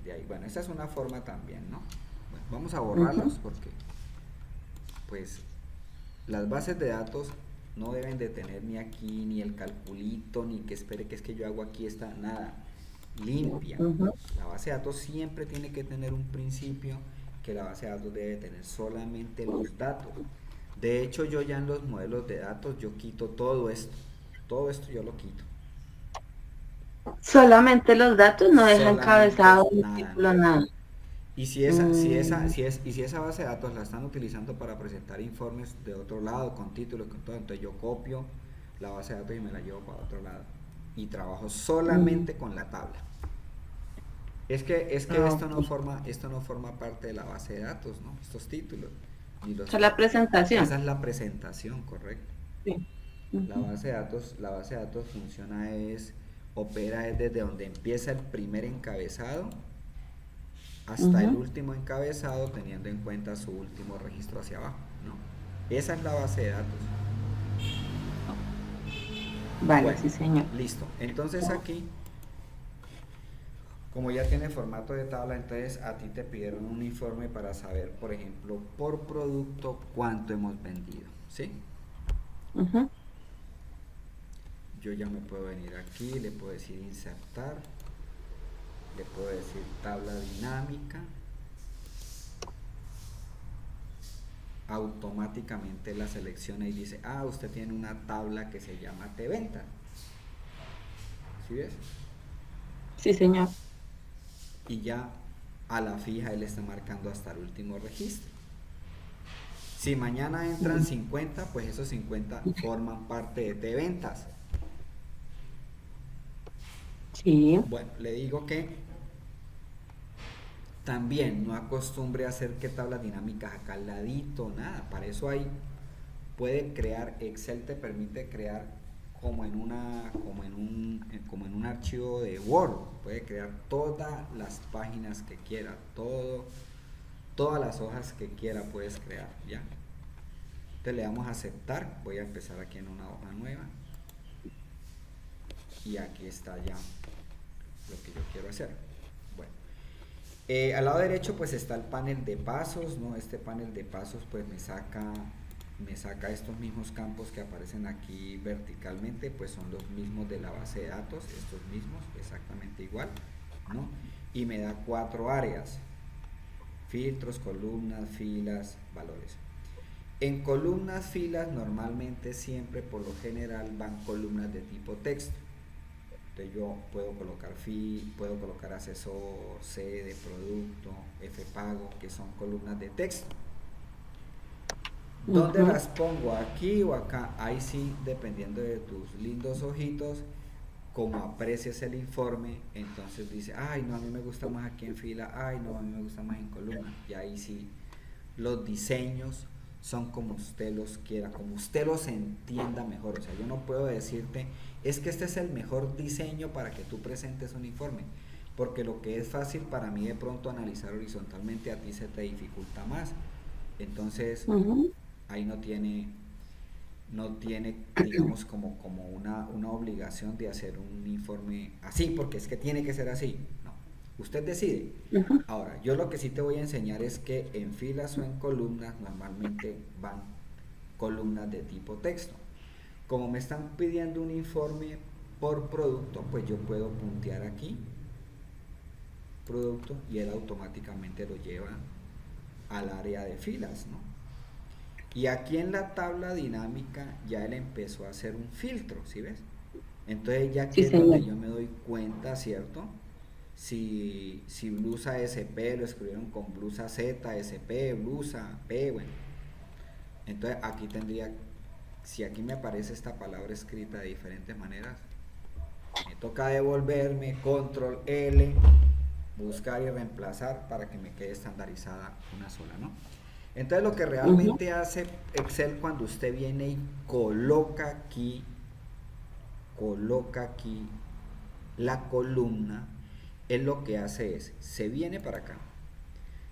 de ahí. Bueno, esa es una forma también, ¿no? Bueno, vamos a Ujú. borrarlos porque, pues, las bases de datos no deben de tener ni aquí, ni el calculito, ni que espere que es que yo hago aquí está, nada. Limpia. Ujú. La base de datos siempre tiene que tener un principio que la base de datos debe tener solamente los datos. De hecho, yo ya en los modelos de datos yo quito todo esto. Todo esto yo lo quito. Solamente los datos no deja Solamente encabezado, es ni nada, título, nada. nada. Y si esa, si esa, Mm, si es, y si esa base de datos la están utilizando para presentar informes de otro lado, con títulos, con todo, entonces yo copio la base de datos y me la llevo para otro lado. Y trabajo mm, solamente con la tabla. Es que ah, ok. esto no forma parte de la base de datos, ¿no? Estos títulos. Ni O los, sea, la esa presentación. es la presentación, correcto. Sí. Ujú, La base de datos opera es desde donde empieza el primer encabezado hasta el ujú. último encabezado, teniendo en cuenta su último registro hacia abajo, ¿no? Esa es la base de datos. Vale, Bueno, sí, señor. listo. Entonces aquí, como ya tiene formato de tabla, entonces a ti te pidieron un informe para saber, por ejemplo, por producto cuánto hemos vendido, ¿sí? Ujú. Yo ya me puedo venir aquí, le puedo decir insertar, le puedo decir tabla dinámica, automáticamente la selecciona y dice, ah, usted tiene una tabla que se llama T venta, ¿sí ves? Sí, señor. Y ya a la fija él está marcando hasta el último registro. Si mañana entran Mm, 50, pues esos 50 forman parte de T ventas. sí. Bueno, le digo que también no acostumbre a hacer que tablas dinámicas acá al ladito, nada. Para eso hay, puede crear, Excel te permite crear como en un archivo de Word. Puede crear todas las páginas que quiera, todas las hojas que quiera puedes crear, ¿ya? Entonces le damos a aceptar. Voy a empezar aquí en una hoja nueva. Y aquí está ya lo que yo quiero hacer. Bueno, al lado derecho pues está el panel de pasos, ¿no? Este panel de pasos pues me saca estos mismos campos que aparecen aquí verticalmente, pues son los mismos de la base de datos, estos mismos, exactamente igual, ¿no? Y me da 4 áreas: filtros, columnas, filas, valores. En columnas, filas, normalmente siempre por lo general van columnas de tipo texto. Entonces yo puedo colocar asesor, C de producto, F pago, que son columnas de texto. ¿Dónde Ujú. las pongo? ¿Aquí o acá? Ahí sí, dependiendo de tus lindos ojitos, como aprecies el informe, entonces dice, ay no, a mí me gusta más aquí en fila, ay no, a mí me gusta más en columna. Y ahí sí, los diseños son como usted los quiera, como usted los entienda mejor. O sea, yo no puedo decirte, es que este es el mejor diseño para que tú presentes un informe, porque lo que es fácil para mí de pronto analizar horizontalmente, a ti se te dificulta más. Entonces, Ujú. ahí no tiene digamos, como una obligación de hacer un informe así, porque es que tiene que ser así. No, usted decide. Ujú. Ahora, yo lo que sí te voy a enseñar es que en filas o en columnas normalmente van columnas de tipo texto. Como me están pidiendo un informe por producto, pues yo puedo puntear aquí, producto, y él automáticamente lo lleva al área de filas, ¿no? Y aquí en la tabla dinámica ya él empezó a hacer un filtro, ¿sí ves? Entonces ya aquí Sí, es donde señor. yo me doy cuenta, ¿cierto? Si blusa SP lo escribieron con blusa Z, SP, blusa P, bueno. Entonces aquí tendría, si aquí me aparece esta palabra escrita de diferentes maneras, me toca devolverme, control L, buscar y reemplazar para que me quede estandarizada una sola, ¿no? Entonces lo que Ujú. realmente hace Excel cuando usted viene y coloca aquí la columna, él lo que hace es, se viene para acá,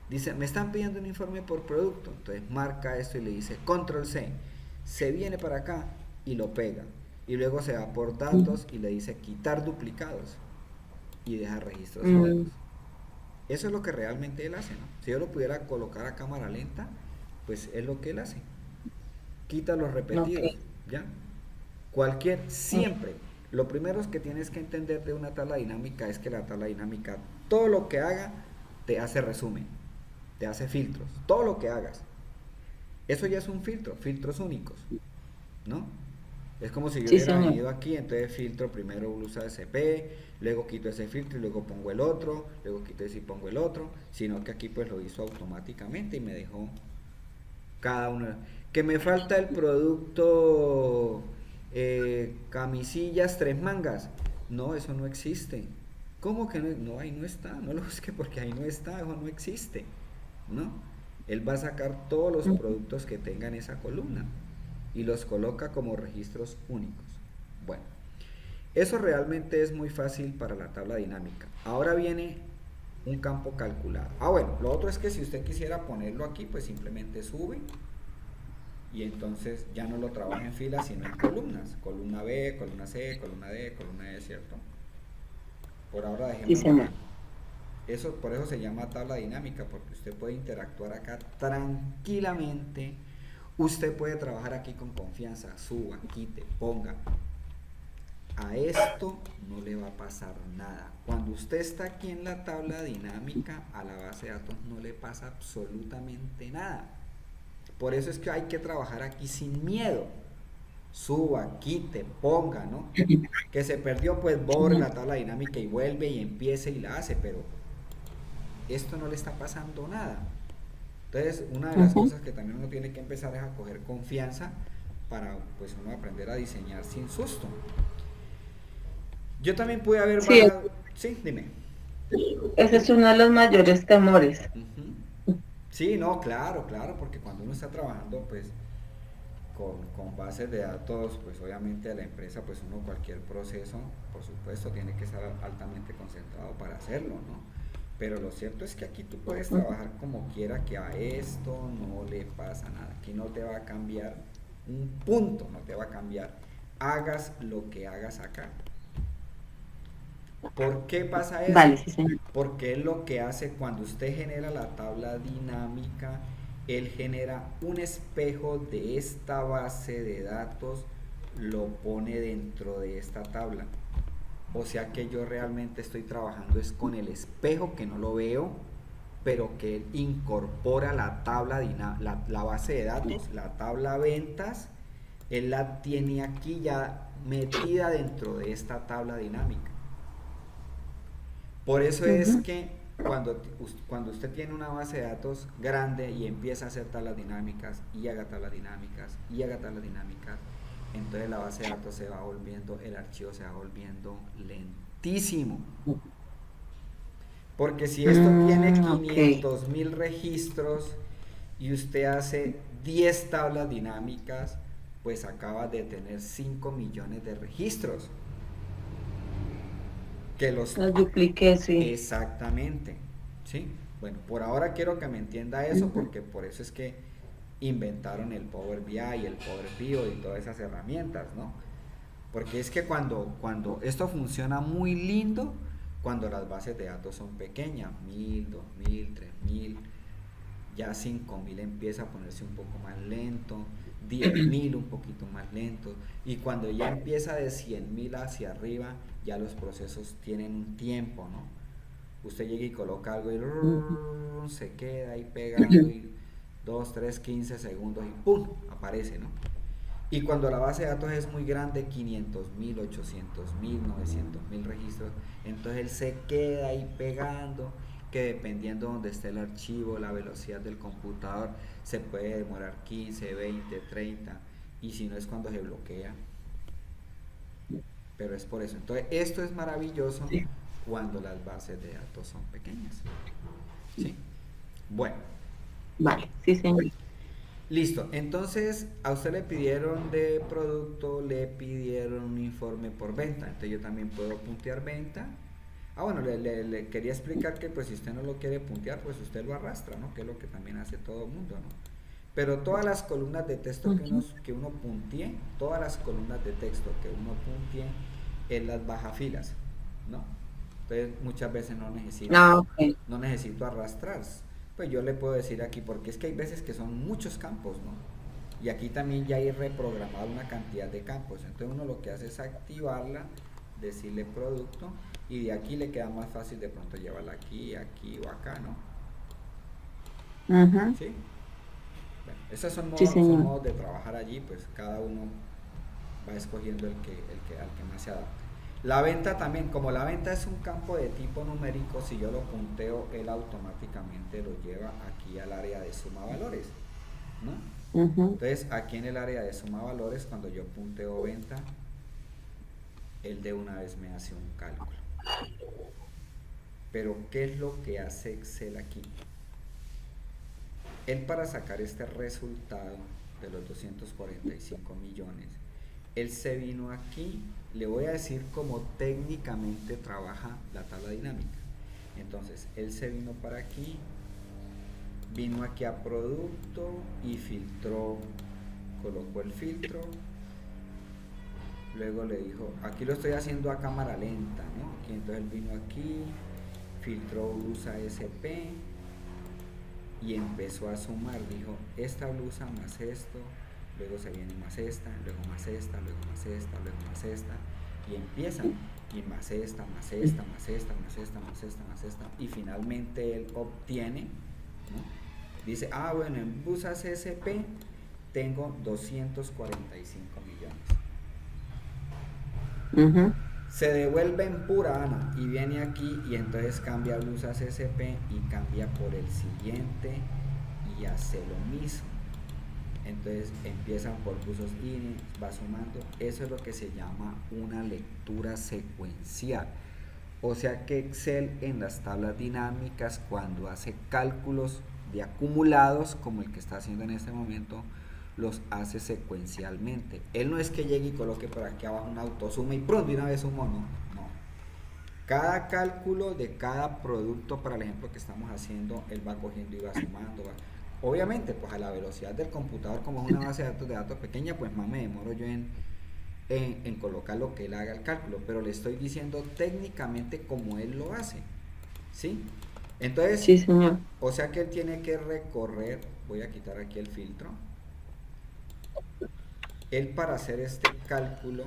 dice, me están pidiendo un informe por producto, entonces marca esto y le dice control C, se viene para acá y lo pega, y luego se va por Ujú. datos y le dice quitar duplicados y deja registros sueltos. Mm, Eso es lo que realmente él hace, ¿no? Si yo lo pudiera colocar a cámara lenta, pues es lo que él hace. Quita los ok. repetidos, ¿ya? Siempre. Lo primero es que tienes que entender de una tabla dinámica es que la tabla dinámica, todo lo que haga, te hace resumen, te hace filtros, todo lo que hagas. Eso ya es un filtro, filtros únicos, ¿no? Es como si yo Sí, hubiera señor. venido aquí, entonces filtro primero blusa SP, luego quito ese filtro y luego pongo el otro, luego quito ese y pongo el otro, sino que aquí pues lo hizo automáticamente y me dejó cada uno. Que me falta el producto camisillas tres mangas. No, eso no existe. ¿Cómo que no? No, ahí no está. No lo busque porque ahí no está. Eso no existe. ¿No? Él va a sacar todos los productos que tengan esa columna y los coloca como registros únicos. Bueno, eso realmente es muy fácil para la tabla dinámica. Ahora viene un campo calculado. Ah, bueno, lo otro es que si usted quisiera ponerlo aquí, pues simplemente sube y entonces ya no lo trabaja en filas, sino en columnas. Columna B, columna C, columna D, columna E, ¿cierto? Por ahora Sí, dejémoslo señor. así. Eso, por eso se llama tabla dinámica, porque usted puede interactuar acá tranquilamente. Usted puede trabajar aquí con confianza, suba, quite, ponga. A esto no le va a pasar nada. Cuando usted está aquí en la tabla dinámica, a la base de datos no le pasa absolutamente nada. Por eso es que hay que trabajar aquí sin miedo. Suba, quite, ponga, ¿no? Que se perdió, pues borre la tabla dinámica y vuelve y empiece y la hace, pero esto no le está pasando nada. Entonces, una de las Ujú. cosas que también uno tiene que empezar es a coger confianza para pues uno aprender a diseñar sin susto. Yo también pude haber Sí, bajado, sí, dime. ese es uno de los mayores temores. Ujú. Sí, no, claro, claro, porque cuando uno está trabajando pues con bases de datos, pues obviamente a la empresa, pues uno cualquier proceso, por supuesto, tiene que estar altamente concentrado para hacerlo, ¿no? Pero lo cierto es que aquí tú puedes trabajar como quiera, que a esto no le pasa nada. Aquí no te va a cambiar un punto, no te va a cambiar. Hagas lo que hagas acá. ¿Por qué pasa eso? Vale, sí, señor. Porque es lo que hace cuando usted genera la tabla dinámica, él genera un espejo de esta base de datos, lo pone dentro de esta tabla. O sea que yo realmente estoy trabajando es con el espejo que no lo veo, pero que él incorpora la tabla, la base de datos, la tabla ventas, él la tiene aquí ya metida dentro de esta tabla dinámica. Por eso es Ujú. que cuando usted tiene una base de datos grande y empieza a hacer tablas dinámicas y haga tablas dinámicas y haga tablas dinámicas, entonces la base de datos se va volviendo, el archivo se va volviendo lentísimo. Porque si esto tiene Ok. 500.000 registros y usted hace 10 tablas dinámicas, pues acaba de tener 5 millones de registros. Que los Los dupliqué, sí. Exactamente, ¿sí? Bueno, por ahora quiero que me entienda eso Ujú. porque por eso es que inventaron el Power BI y el Power BI y todas esas herramientas, ¿no? Porque es que cuando esto funciona muy lindo, cuando las bases de datos son pequeñas, 1000, 2000, 3000, ya 5000 empieza a ponerse un poco más lento, 10.000 un poquito más lento, y cuando ya empieza de 100.000 hacia arriba, ya los procesos tienen un tiempo, ¿no? Usted llega y coloca algo Ujú. y se queda ahí pegando y 2 3 15 segundos y ¡pum! Aparece, ¿no? Y cuando la base de datos es muy grande, 500.000, 800.000, 900.000 registros, entonces él se queda ahí pegando, que dependiendo de donde esté el archivo, la velocidad del computador, se puede demorar 15, 20, 30, y si no es cuando se bloquea. Pero es por eso. Entonces, esto es maravilloso Sí. cuando las bases de datos son pequeñas. ¿Sí? Bueno, Vale, sí, señor. listo. Entonces, a usted le pidieron de producto, le pidieron un informe por venta. Entonces, yo también puedo puntear venta. Ah, bueno, le quería explicar que pues si usted no lo quiere puntear, pues usted lo arrastra, ¿no? Que es lo que también hace todo el mundo, ¿no? Pero todas las columnas de texto Ujú. que uno puntee, todas las columnas de texto que uno puntee, él las baja filas, ¿no? Entonces muchas veces Ah, ok. no necesito arrastrar. Pues yo le puedo decir aquí, porque es que hay veces que son muchos campos, ¿no? Y aquí también ya hay reprogramado una cantidad de campos. Entonces uno lo que hace es activarla, decirle producto, y de aquí le queda más fácil de pronto llevarla aquí, aquí o acá, ¿no? Ujú. ¿Sí? Bueno, esos son Sí, son señor. modos de trabajar allí, pues cada uno va escogiendo al que más se adapte. La venta también, como la venta es un campo de tipo numérico, si yo lo punteo, él automáticamente lo lleva aquí al área de suma valores, ¿no? Entonces, aquí en el área de suma valores, cuando yo punteo venta, él de una vez me hace un cálculo. Pero, ¿qué es lo que hace Excel aquí? Él, para sacar este resultado de los 245 millones, él se vino aquí, le voy a decir cómo técnicamente trabaja la tabla dinámica. Entonces, él se vino para aquí, vino aquí a producto y filtró, colocó el filtro, luego le dijo, aquí lo estoy haciendo a cámara lenta, ¿no? Aquí, entonces él vino aquí, filtró blusa SP y empezó a sumar, dijo, esta blusa más esto, luego se viene más esta, luego más esta, luego más esta, luego más esta, y empiezan, y más esta, más esta, más esta, más esta, más esta, más esta, y finalmente él obtiene, ¿no? Dice, bueno, en blusas SP tengo 245 millones. Se devuelve en pura Ana y viene aquí y entonces cambia blusas SP y cambia por el siguiente y hace lo mismo. Entonces empiezan por buzos y va sumando. Eso es lo que se llama una lectura secuencial. O sea que Excel en las tablas dinámicas, cuando hace cálculos de acumulados como el que está haciendo en este momento, los hace secuencialmente. Él no es que llegue y coloque por aquí abajo una autosuma y pronto de una vez sumó, no. Cada cálculo de cada producto, para el ejemplo que estamos haciendo, él va cogiendo y va sumando. Obviamente, pues a la velocidad del computador, como es una base de datos pequeña, pues más me demoro yo en colocar lo que él haga el cálculo, pero le estoy diciendo técnicamente cómo él lo hace, ¿sí? Entonces, sí, señor. O sea que él tiene que recorrer, voy a quitar aquí el filtro, él para hacer este cálculo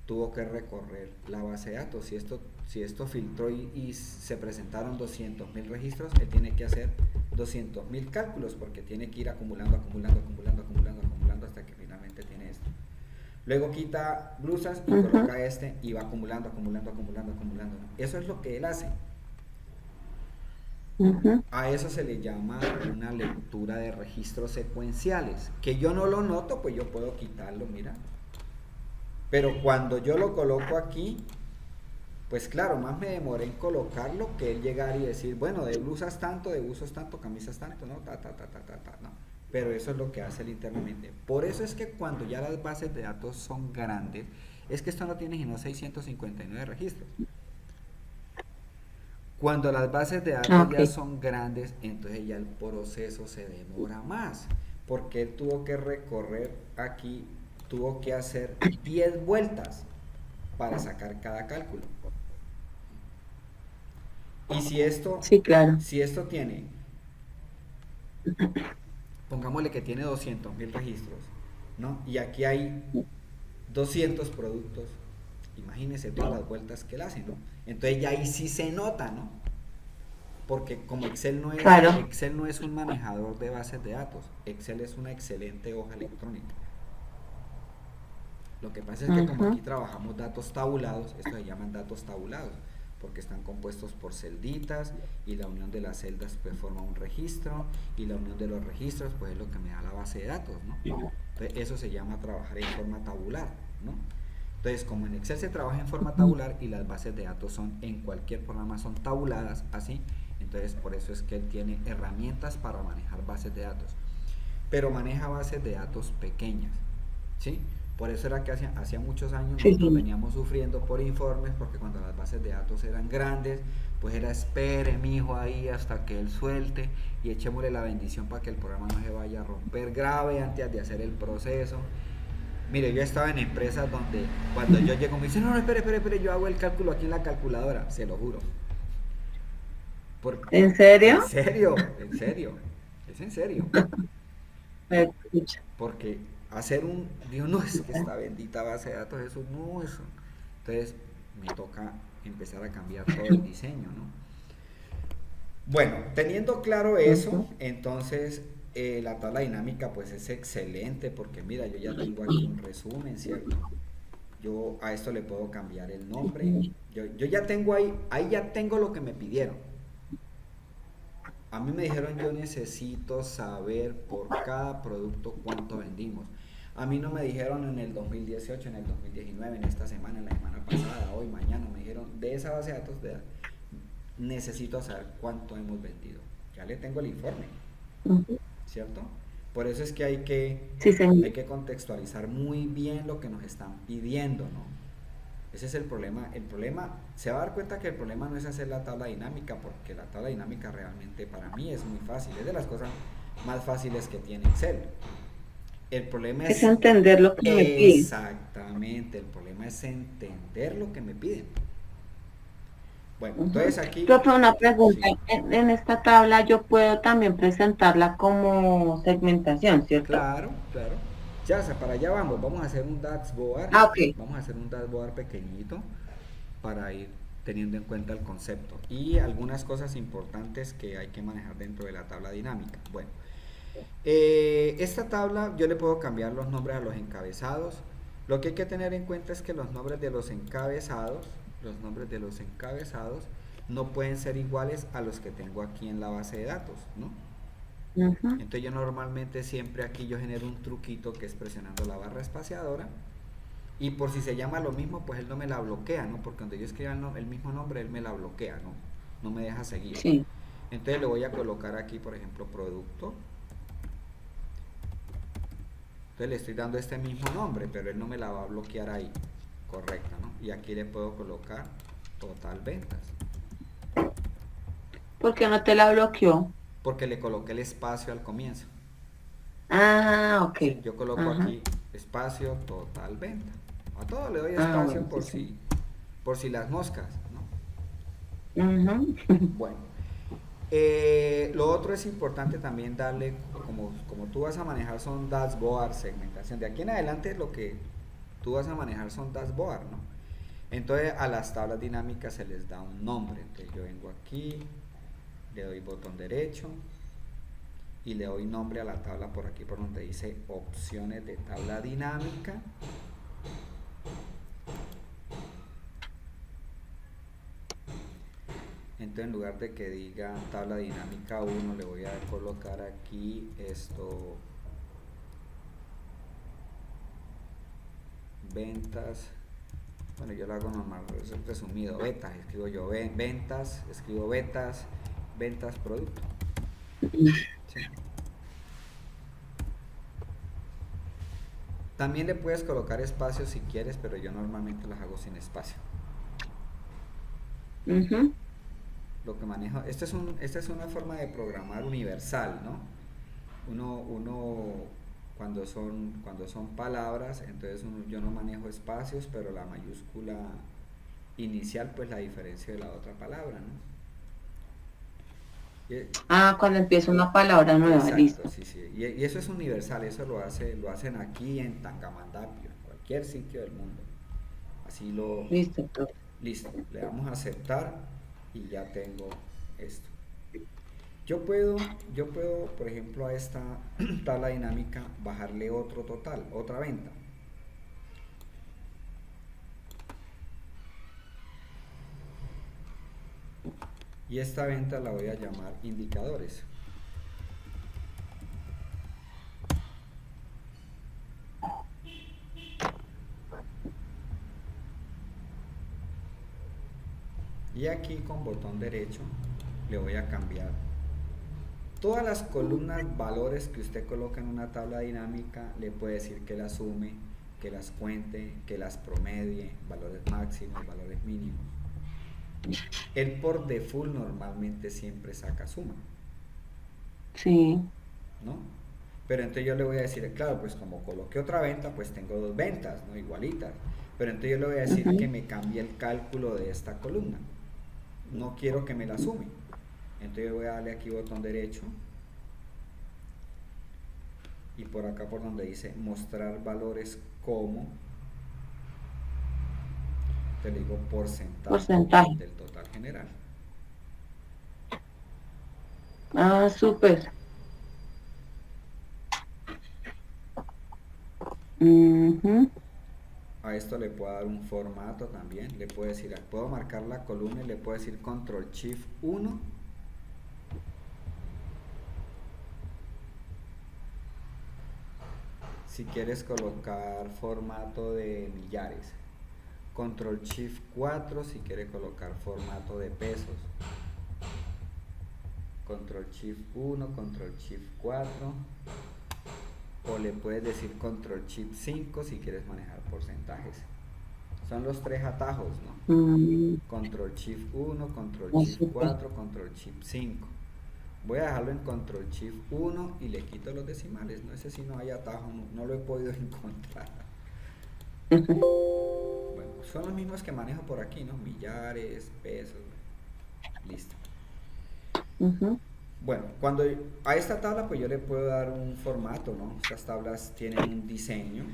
tuvo que recorrer la base de datos. Si esto filtró y se presentaron 200.000 registros, él tiene que hacer 200.000 cálculos porque tiene que ir acumulando hasta que finalmente tiene esto. Luego quita blusas y coloca este y va acumulando. Eso es lo que él hace. A eso se le llama una lectura de registros secuenciales. Que yo no lo noto, pues yo puedo quitarlo, mira. Pero cuando yo lo coloco aquí, pues claro, más me demoré en colocarlo que él llegar y decir, bueno, de blusas tanto, de buzos tanto, camisas tanto, no, no. Pero eso es lo que hace él internamente. Por eso es que cuando ya las bases de datos son grandes, es que esto no tiene sino 659 registros. Cuando las bases de datos ya son grandes, entonces ya el proceso se demora más, porque él tuvo que recorrer aquí, tuvo que hacer 10 vueltas para sacar cada cálculo. Y si esto, sí, claro. si esto tiene, pongámosle que tiene 200.000 registros, ¿no? Y aquí hay 200 productos, imagínense todas las vueltas que él hace, ¿no? Entonces ya ahí sí se nota, ¿no? Porque como Excel no es un manejador de bases de datos, Excel es una excelente hoja electrónica. Lo que pasa es que como aquí trabajamos datos tabulados, estos se llaman datos tabulados, porque están compuestos por celditas y la unión de las celdas pues forma un registro y la unión de los registros pues es lo que me da la base de datos, ¿no? Entonces eso se llama trabajar en forma tabular, ¿no? Entonces como en Excel se trabaja en forma tabular y las bases de datos son en cualquier programa son tabuladas así, entonces por eso es que él tiene herramientas para manejar bases de datos, pero maneja bases de datos pequeñas, ¿sí? Por eso era que hacía muchos años nosotros veníamos sufriendo por informes, porque cuando las bases de datos eran grandes, pues era espere mijo ahí hasta que él suelte y echémosle la bendición para que el programa no se vaya a romper grave antes de hacer el proceso. Mire, yo estaba en empresas donde cuando yo llego me dicen, no, espere, yo hago el cálculo aquí en la calculadora, se lo juro. ¿En serio? En serio, es en serio. Porque hacer digo, no, es que esta bendita base de datos, eso. Entonces me toca empezar a cambiar todo el diseño, ¿no? Bueno, teniendo claro eso, entonces La tabla dinámica pues es excelente porque mira, yo ya tengo aquí un resumen, ¿cierto? Yo a esto le puedo cambiar el nombre. Yo ya tengo ahí ya tengo lo que me pidieron. A mí me dijeron yo necesito saber por cada producto cuánto vendimos. A mí no me dijeron en el 2018, en el 2019, en esta semana, en la semana pasada, hoy, mañana. Me dijeron de esa base de datos necesito saber cuánto hemos vendido. Ya le tengo el informe, Ujú. ¿cierto? Por eso es que Sí, señor. hay que contextualizar muy bien lo que nos están pidiendo, ¿no? Ese es el problema. El problema, se va a dar cuenta que el problema no es hacer la tabla dinámica, porque la tabla dinámica realmente para mí es muy fácil, es de las cosas más fáciles que tiene Excel. El problema Es es entender lo que me piden. exactamente, el problema es entender lo que me piden. Bueno, Ujú. entonces aquí, Profe, una pregunta. sí, En esta tabla yo puedo también presentarla como segmentación, ¿cierto? claro, claro. Ya, o sea, para allá vamos a hacer un dashboard, Ah, ok. vamos a hacer un dashboard pequeñito para ir teniendo en cuenta el concepto y algunas cosas importantes que hay que manejar dentro de la tabla dinámica. Bueno, esta tabla yo le puedo cambiar los nombres a los encabezados. Lo que hay que tener en cuenta es que los nombres de los encabezados no pueden ser iguales a los que tengo aquí en la base de datos, ¿no? Ujú. Entonces yo normalmente siempre aquí yo genero un truquito que es presionando la barra espaciadora y por si se llama lo mismo, pues él no me la bloquea, ¿no? Porque donde yo escriba el mismo nombre, él me la bloquea, ¿no? No me deja seguir. Sí. Entonces le voy a colocar aquí, por ejemplo, producto. Entonces le estoy dando este mismo nombre, pero él no me la va a bloquear ahí. Correcto, ¿no? Y aquí le puedo colocar total ventas. ¿Por qué no te la bloqueó? Porque le coloqué el espacio al comienzo. Ah, ¿Sí? ok. Yo coloco Ajá. aquí espacio total venta. A todo le doy Ah, espacio bueno, sí, sí. por si las moscas, ¿no? Ujú. Bueno, lo otro es importante también darle, como tú vas a manejar son dashboard, segmentación. De aquí en adelante lo que tú vas a manejar son dashboard, ¿no? Entonces a las tablas dinámicas se les da un nombre. Entonces yo vengo aquí, le doy botón derecho y le doy nombre a la tabla por aquí por donde dice opciones de tabla dinámica. Entonces en lugar de que diga tabla dinámica 1 le voy a colocar aquí esto, ventas. Bueno, yo lo hago normal, es resumido, betas, escribo yo ventas, escribo ventas producto. ¿Sí? También le puedes colocar espacios si quieres, pero yo normalmente las hago sin espacio. Ujú. Lo que manejo, esta es una forma de programar universal, ¿no? Uno cuando son palabras, entonces yo no manejo espacios, pero la mayúscula inicial pues la diferencia de la otra palabra, ¿no? Y- Ah, cuando empieza una palabra nueva, exacto, listo. sí, sí. Y eso es universal, eso lo hacen aquí en Tangamandapio, en cualquier sitio del mundo. Así lo, Listo, profe. listo, le damos a aceptar y ya tengo esto. Yo puedo, por ejemplo, a esta tabla dinámica bajarle otro total, otra venta. Y esta venta la voy a llamar indicadores. Y aquí con botón derecho le voy a cambiar todas las columnas valores que usted coloca en una tabla dinámica. Le puede decir que las sume, que las cuente, que las promedie, valores máximos, valores mínimos. Él por default normalmente siempre saca suma, Sí. ¿no? Pero entonces yo le voy a decir, claro, pues como coloqué otra venta, pues tengo dos ventas, ¿no? Igualitas. Pero entonces yo le voy a decir que Ujú. me cambie el cálculo de esta columna. No quiero que me la sume. Entonces yo voy a darle aquí botón derecho y por acá por donde dice mostrar valores como, te le digo porcentaje Porcentaje. del total general. Ah, súper. Ujú. A esto le puedo dar un formato también. Le puedo decir, puedo marcar la columna y le puedo decir Control Shift 1. Si quieres colocar formato de millares. Control Shift 4 si quieres colocar formato de pesos. Control Shift 1, Control Shift 4. O le puedes decir Control Shift 5 si quieres manejar porcentajes. Son los tres atajos, ¿no? Mm, Control Shift 1, Control no Shift supe. 4, Control Shift 5. Voy a dejarlo en Control Shift 1 y le quito los decimales. No sé si no hay atajo, no lo he podido encontrar. Bueno, son los mismos que manejo por aquí, ¿no? Millares, pesos. Listo. Ujú. Bueno, cuando a esta tabla pues yo le puedo dar un formato, ¿no? Estas tablas tienen un diseño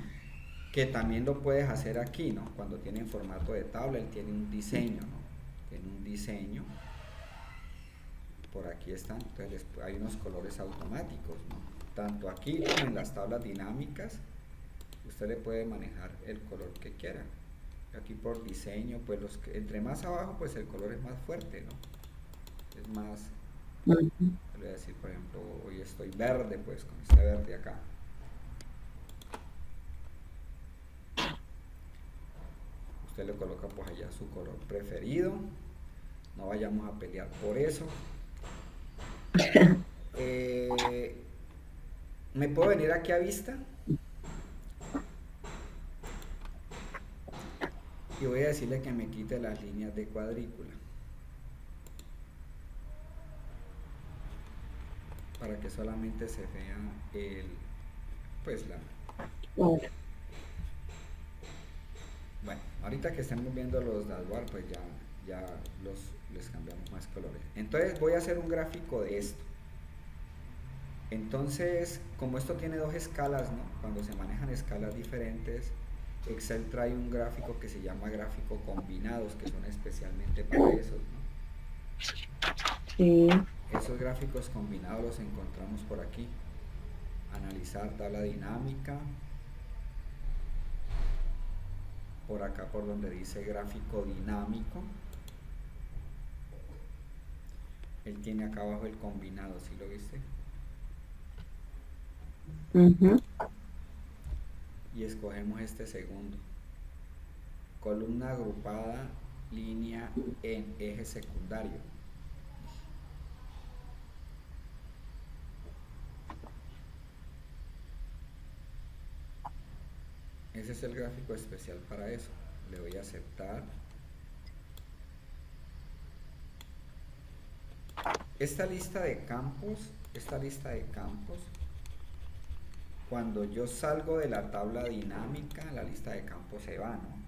que también lo puedes hacer aquí, ¿no? Cuando tienen formato de tabla, él tiene un diseño, ¿no? Tiene un diseño. Por aquí están, entonces hay unos colores automáticos, ¿no? Tanto aquí como en las tablas dinámicas, usted le puede manejar el color que quiera. Aquí por diseño, pues entre más abajo, pues el color es más fuerte, ¿no? Es más, Ujú. le voy a decir, por ejemplo, hoy estoy verde, pues con este verde acá. Usted le coloca pues allá su color preferido. No vayamos a pelear por eso. ¿Me puedo venir aquí a vista? Y voy a decirle que me quite las líneas de cuadrícula. Para que solamente se vea pues Bueno, bueno, ahorita que estemos viendo los dashboard, pues ya les cambiamos más colores. Entonces voy a hacer un gráfico de esto. Entonces, como esto tiene dos escalas, ¿no? Cuando se manejan escalas diferentes, Excel trae un gráfico que se llama gráfico combinados, que son especialmente para esos, ¿no? sí. Esos gráficos combinados los encontramos por aquí. Analizar tabla dinámica. Por acá por donde dice gráfico dinámico. Él tiene acá abajo el combinado, ¿sí lo viste? Ujú. Y escogemos este segundo. Columna agrupada, línea en eje secundario. Ese es el gráfico especial para eso. Le voy a aceptar. Esta lista de campos, cuando yo salgo de la tabla dinámica, la lista de campos se va, ¿no?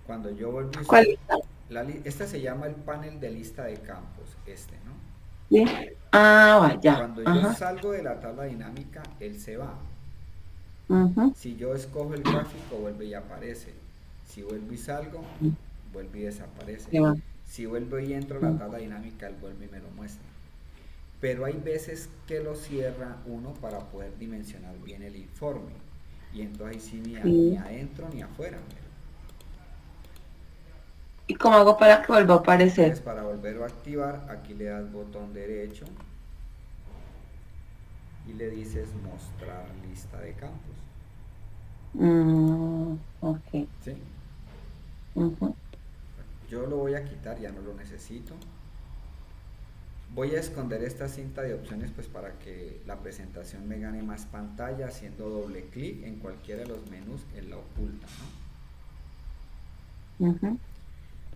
Cuando yo vuelvo ¿Cuál? este se llama el panel de lista de campos, ¿no? Sí. Ah, vaya. Cuando yo Ajá. salgo de la tabla dinámica, él se va. Ujú. Si yo escojo el gráfico, vuelve y aparece. Si vuelvo y salgo, vuelve y desaparece. Se va. Si vuelvo y entro a la tabla dinámica, él vuelve y me lo muestra. Pero hay veces que lo cierra uno para poder dimensionar bien el informe. Y entonces ahí sí ni Sí. adentro ni afuera. ¿Y cómo hago para que vuelva a aparecer? Entonces para volverlo a activar, aquí le das botón derecho y le dices mostrar lista de campos. Ok. ¿Sí? Ujú. Yo lo voy a quitar, ya no lo necesito. Voy a esconder esta cinta de opciones pues para que la presentación me gane más pantalla. Haciendo doble clic en cualquiera de los menús, él la oculta, ¿no? Ujú.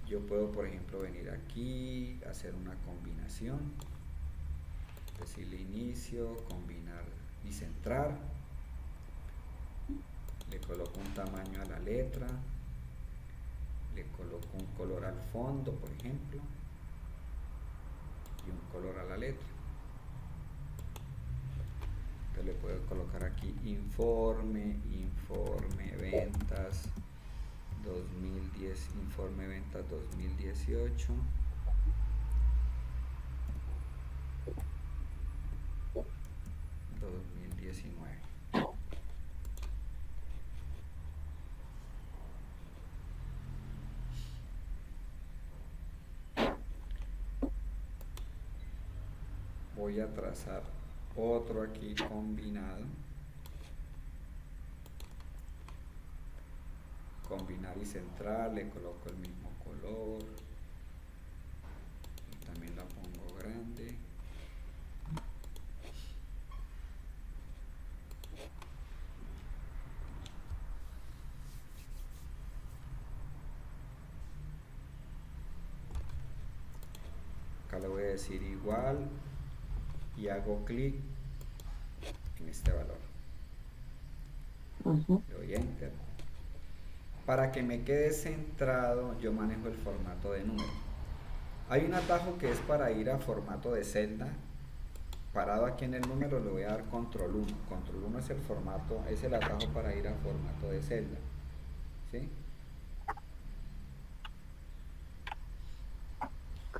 Yo puedo, por ejemplo, venir aquí, hacer una combinación, decirle inicio, combinar y centrar. Le coloco un tamaño a la letra, le coloco un color al fondo, por ejemplo, y un color a la letra. Entonces le puedo colocar aquí informe ventas 2010, informe ventas 2018. 2019. voy a trazar otro aquí combinado. Combinar y centrar, le coloco el mismo color. Y también la pongo grande. Acá le voy a decir igual y hago clic en este valor. Le doy enter. Para que me quede centrado, yo manejo el formato de número. Hay un atajo que es para ir a formato de celda. Parado aquí en el número le voy a dar control 1. Control 1 es el formato, es el atajo para ir a formato de celda. ¿Sí?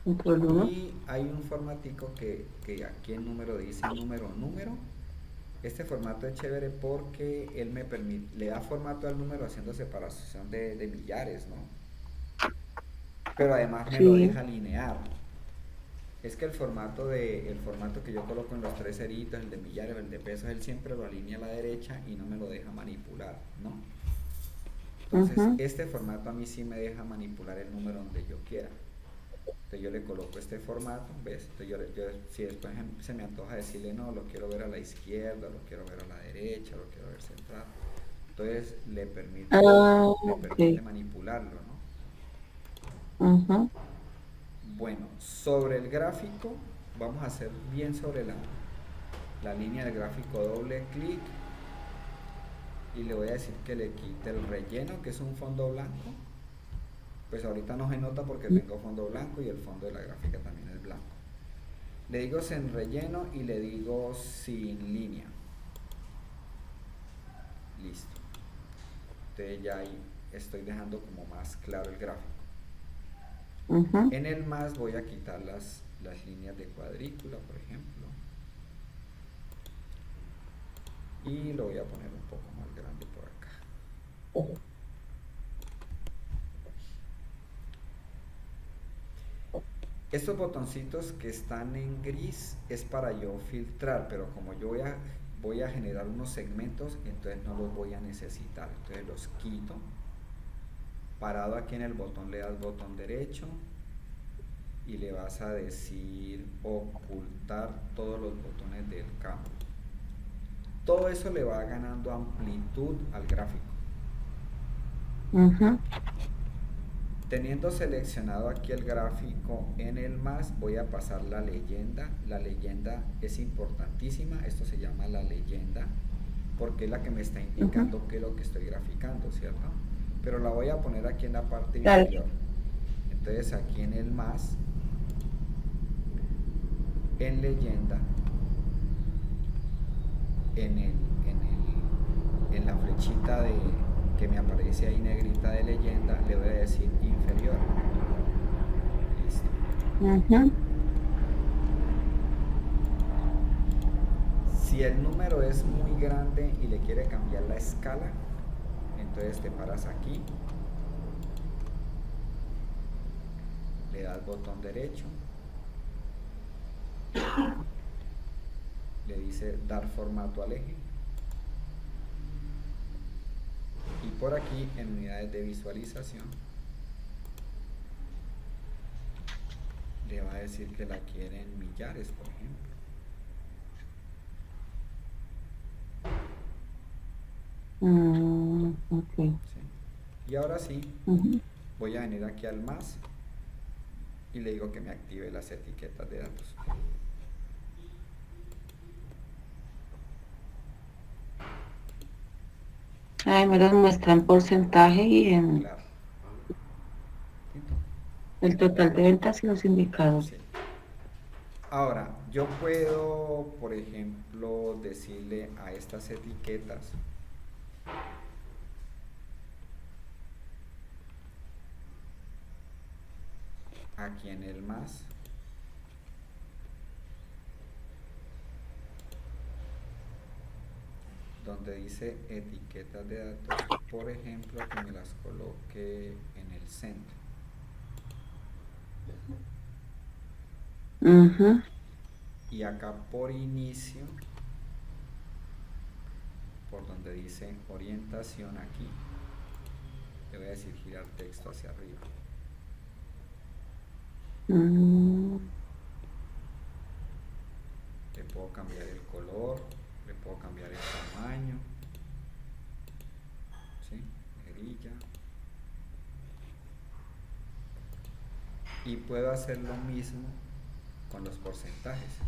Control 1. Y hay un formatico que aquí el número dice número. Este formato es chévere porque él me permite, le da formato al número haciendo separación de millares, ¿no? Pero además me lo deja linear. Es que el formato que yo coloco en los 3 ceritos, el de millares, el de pesos, él siempre lo alinea a la derecha y no me lo deja manipular, ¿no? Entonces, este formato a mí sí me deja manipular el número donde yo quiera. Entonces yo le coloco este formato, ¿ves? Entonces si después se me antoja decirle no, lo quiero ver a la izquierda, lo quiero ver a la derecha, lo quiero ver centrado. Entonces le permite manipularlo, ¿no? Bueno, sobre el gráfico, vamos a hacer bien sobre la línea del gráfico, doble clic y le voy a decir que le quite el relleno, que es un fondo blanco. Pues ahorita no se nota porque tengo fondo blanco y el fondo de la gráfica también es blanco. Le digo sin relleno y le digo sin línea. Listo. Entonces ya ahí estoy dejando como más claro el gráfico. En el más voy a quitar las líneas de cuadrícula, por ejemplo. Y lo voy a poner un poco más grande por acá. Estos botoncitos que están en gris es para yo filtrar, pero como yo voy a generar unos segmentos, entonces no los voy a necesitar. Entonces los quito. Parado aquí en el botón le das botón derecho y le vas a decir ocultar todos los botones del campo. Todo eso le va ganando amplitud al gráfico. Teniendo seleccionado aquí el gráfico en el más, voy a pasar la leyenda. La leyenda es importantísima, esto se llama la leyenda, porque es la que me está indicando qué es lo que estoy graficando, ¿cierto? Pero la voy a poner aquí en la parte inferior. Entonces aquí en el más, en leyenda, en la flechita que me aparece ahí negrita de leyenda, le voy a decir inferior. Listo. Si el número es muy grande y le quiere cambiar la escala, entonces te paras aquí, le das botón derecho, le dice dar formato al eje. Y por aquí en unidades de visualización le va a decir que la quiere en millares, por ejemplo. ¿Sí? Y ahora sí, voy a venir aquí al más y le digo que me active las etiquetas de datos. Ahí me las muestra en porcentaje y en Claro. el total de ventas y los indicadores. Sí. Ahora, yo puedo, por ejemplo, decirle a estas etiquetas aquí en el más, donde dice etiquetas de datos, por ejemplo, que me las coloque en el centro. y acá por inicio, por donde dice orientación aquí, le voy a decir girar texto hacia arriba. Le puedo cambiar el color, le puedo cambiar el tamaño, ¿sí? Grilla. Y puedo hacer lo mismo con los porcentajes.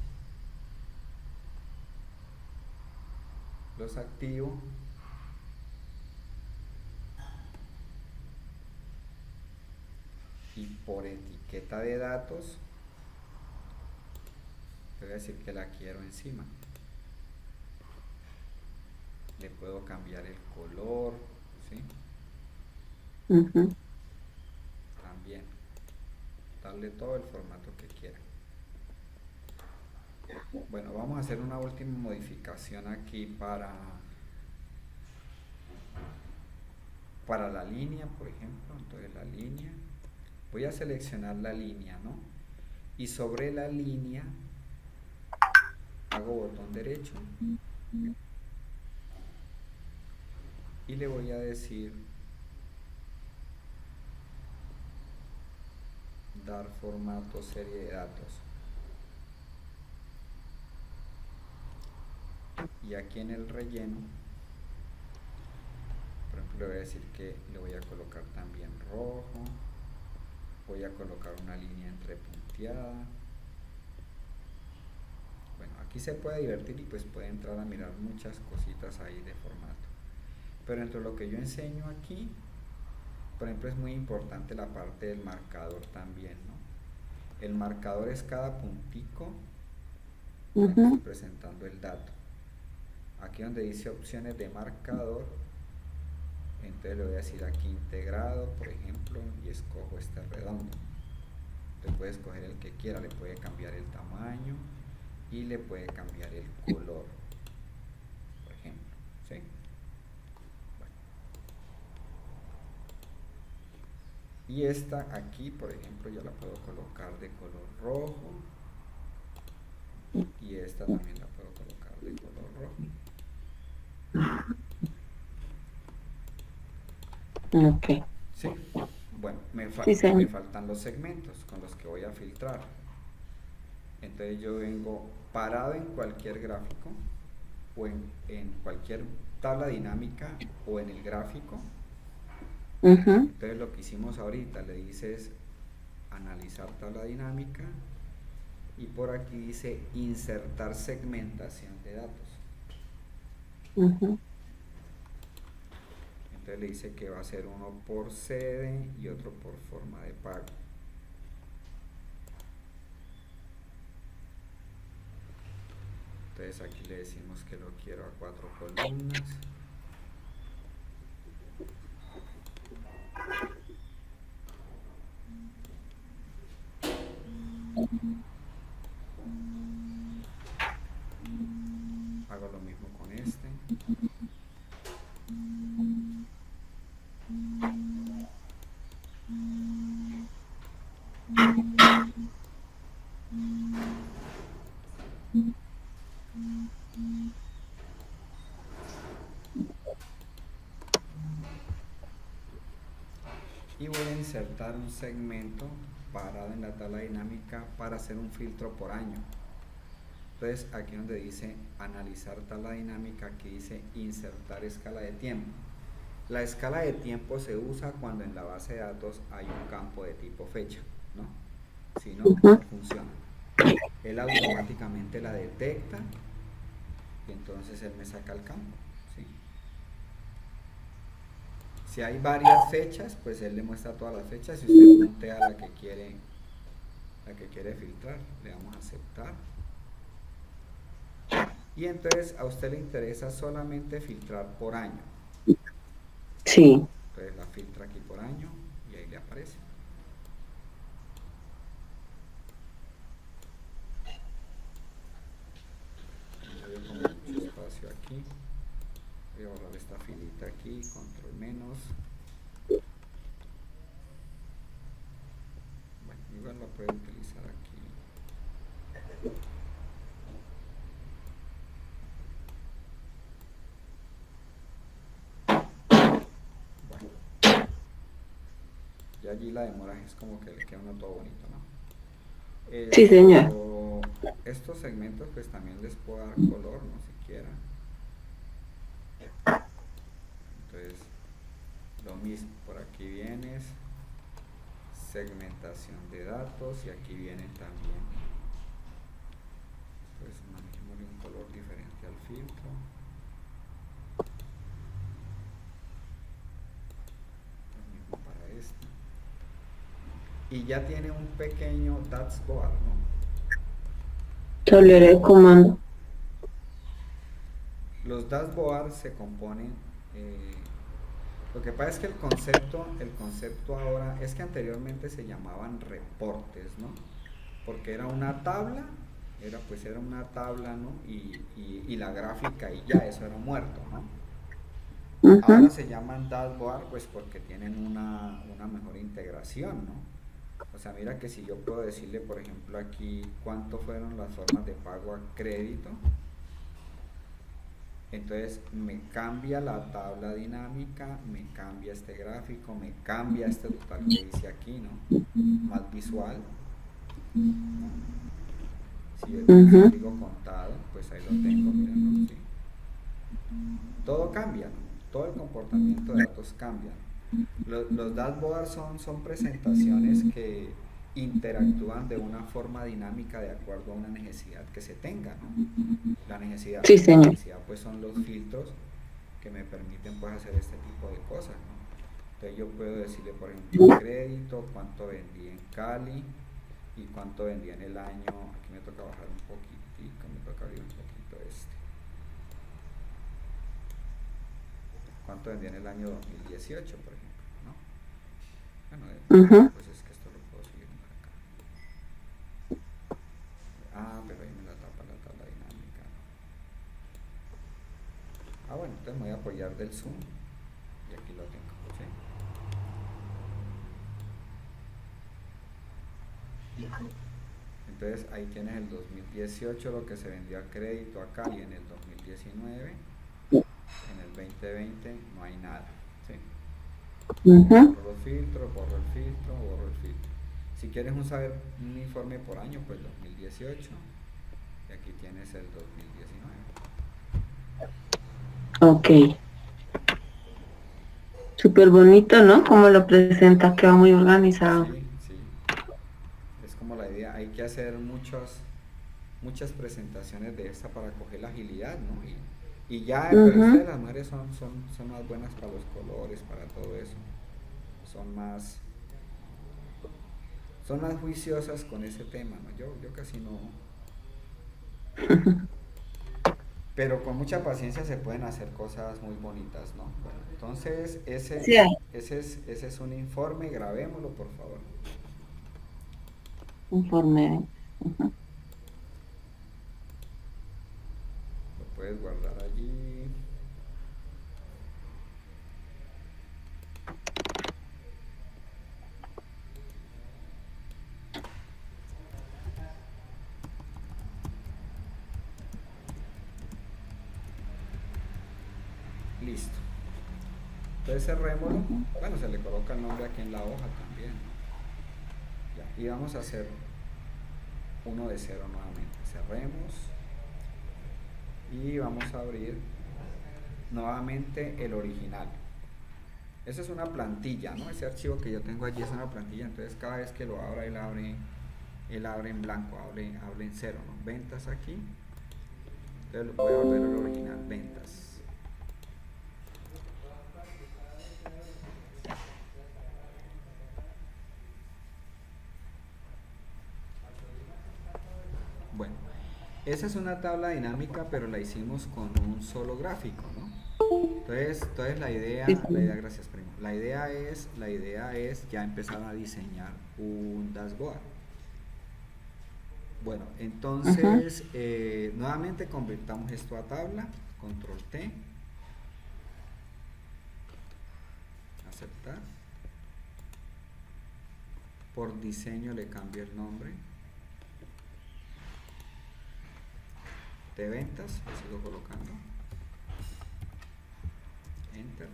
Los activo y por etiqueta de datos le voy a decir que la quiero encima. Le puedo cambiar el color, ¿sí? También darle todo el formato que quiera. Bueno, vamos a hacer una última modificación aquí para la línea, por ejemplo. Entonces la línea, voy a seleccionar la línea, ¿no? Y sobre la línea hago botón derecho y le voy a decir dar formato serie de datos. Y aquí en el relleno, por ejemplo, le voy a decir que le voy a colocar también rojo, voy a colocar una línea entrepunteada. Bueno, aquí se puede divertir y pues puede entrar a mirar muchas cositas ahí de formato. Pero entre lo que yo enseño aquí, por ejemplo, es muy importante la parte del marcador también, ¿no? El marcador es cada puntico donde estoy presentando el dato. Aquí donde dice opciones de marcador, entonces le voy a decir aquí integrado, por ejemplo, y escojo este redondo. Usted puede escoger el que quiera, le puede cambiar el tamaño y le puede cambiar el color, por ejemplo, ¿sí? Bueno. Y esta aquí, por ejemplo, ya la puedo colocar de color rojo, y esta también la puedo colocar de color rojo. Ok. ¿Sí? Bueno, me faltan los segmentos con los que voy a filtrar. Entonces yo vengo parado en cualquier gráfico o en cualquier tabla dinámica o en el gráfico. Entonces lo que hicimos ahorita, le dices analizar tabla dinámica y por aquí dice insertar segmentación de datos. Entonces le dice que va a ser uno por sede y otro por forma de pago. Entonces aquí le decimos que lo quiero a 4 columnas. Hago lo mismo con este. Y voy a insertar un segmento parado en la tabla dinámica para hacer un filtro por año. Entonces aquí donde dice analizar tabla dinámica, aquí dice insertar escala de tiempo. La escala de tiempo se usa cuando en la base de datos hay un campo de tipo fecha, ¿no? Si no, no funciona. Él automáticamente la detecta y entonces él me saca el campo, ¿sí? Si hay varias fechas, pues él le muestra todas las fechas y usted puntea la que quiere filtrar. Le damos a aceptar. Y entonces a usted le interesa solamente filtrar por año. Sí. Entonces la filtra aquí por año y ahí le aparece. Yo dejo mucho espacio aquí. Voy a borrar esta filita aquí, control menos. Bueno, igual la puede utilizar aquí. Y allí la demora es como que le queda uno todo bonito, ¿no? Sí, señor. Estos segmentos pues también les puedo dar color, ¿no? Si quiera. Entonces, lo mismo, por aquí vienes, segmentación de datos y aquí vienen también, pues manejémosle un color diferente al filtro. Lo mismo para este. Y ya tiene un pequeño dashboard, ¿no? Tablero de comando. Los dashboards se componen, eh, lo que pasa es que el concepto ahora es que anteriormente se llamaban reportes, ¿no? Porque era una tabla, era una tabla, ¿no? Y la gráfica y ya, eso era muerto, ¿no? Ahora Ujú. se llaman dashboard pues porque tienen una mejor integración, ¿no? O sea, mira que si yo puedo decirle, por ejemplo, aquí cuánto fueron las formas de pago a crédito, entonces me cambia la tabla dinámica, me cambia este gráfico, me cambia este total que dice aquí, ¿no? Más visual, ¿no? Si yo Ujú. digo contado, pues ahí lo tengo, miren, ¿no? Sí. Todo cambia, ¿no? Todo el comportamiento de datos cambia. Los dashboards son presentaciones que interactúan de una forma dinámica de acuerdo a una necesidad que se tenga, ¿no? Sí, La señor. necesidad pues son los filtros que me permiten pues hacer este tipo de cosas, ¿no? Entonces yo puedo decirle, por ejemplo, crédito, cuánto vendí en Cali y cuánto vendí en el año. Aquí me toca bajar un poquitico, me toca abrir un poquito este. Cuánto vendí en el año 2018, por ejemplo, ¿no? Bueno, Ujú. pues es que esto lo puedo seguir por acá. Ah, pero ahí me la tapa la tabla dinámica. Ah, bueno, entonces me voy a apoyar del zoom y aquí lo tengo, ¿sí? Entonces ahí tienes el 2018, lo que se vendió a crédito a Cali en el 2019, en el 2020 no hay nada, ¿sí? Ujú. Borro el filtro, borro el filtro. Si quieres un informe por año, pues 2018 y aquí tienes el 2019. Ok. Súper bonito, ¿no? Como lo presenta, queda muy organizado. Sí, sí, es como la idea. Hay que hacer muchas presentaciones de esta para coger la agilidad, ¿no? Y ya, pero ustedes Ujú. las mujeres son más buenas para los colores, para todo eso. Son más, son más juiciosas con ese tema, ¿no? Yo casi no. Pero con mucha paciencia se pueden hacer cosas muy bonitas, ¿no? Bueno, entonces Sí, hay ese es un informe, grabémoslo por favor. informe. Ujú. Lo puedes guardar allí. Listo. Entonces cerrémoslo. Bueno, se le coloca el nombre aquí en la hoja también, ¿no? Ya. Y vamos a hacer uno de cero nuevamente. Cerremos y vamos a abrir nuevamente el original. Esa es una plantilla, ¿no? Ese archivo que yo tengo allí es una plantilla, entonces cada vez que lo abra, él abre en blanco, abre en cero, ¿no? Ventas aquí, entonces voy a volver al original, ventas. Bueno, esa es una tabla dinámica, pero la hicimos con un solo gráfico, ¿no? Entonces Sí, sí. gracias primo, la idea es ya empezar a diseñar un dashboard. Bueno, Ujú. entonces nuevamente convertamos esto a tabla, control T, aceptar. Por diseño le cambio el nombre de ventas, lo sigo colocando, enter.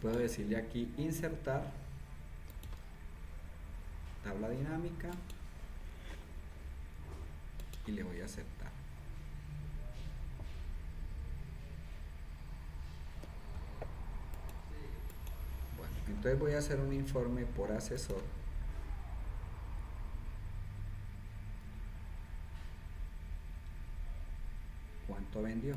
puedo decirle aquí insertar tabla dinámica y le voy a aceptar. Bueno, entonces voy a hacer un informe por asesor. ¿Cuánto vendió?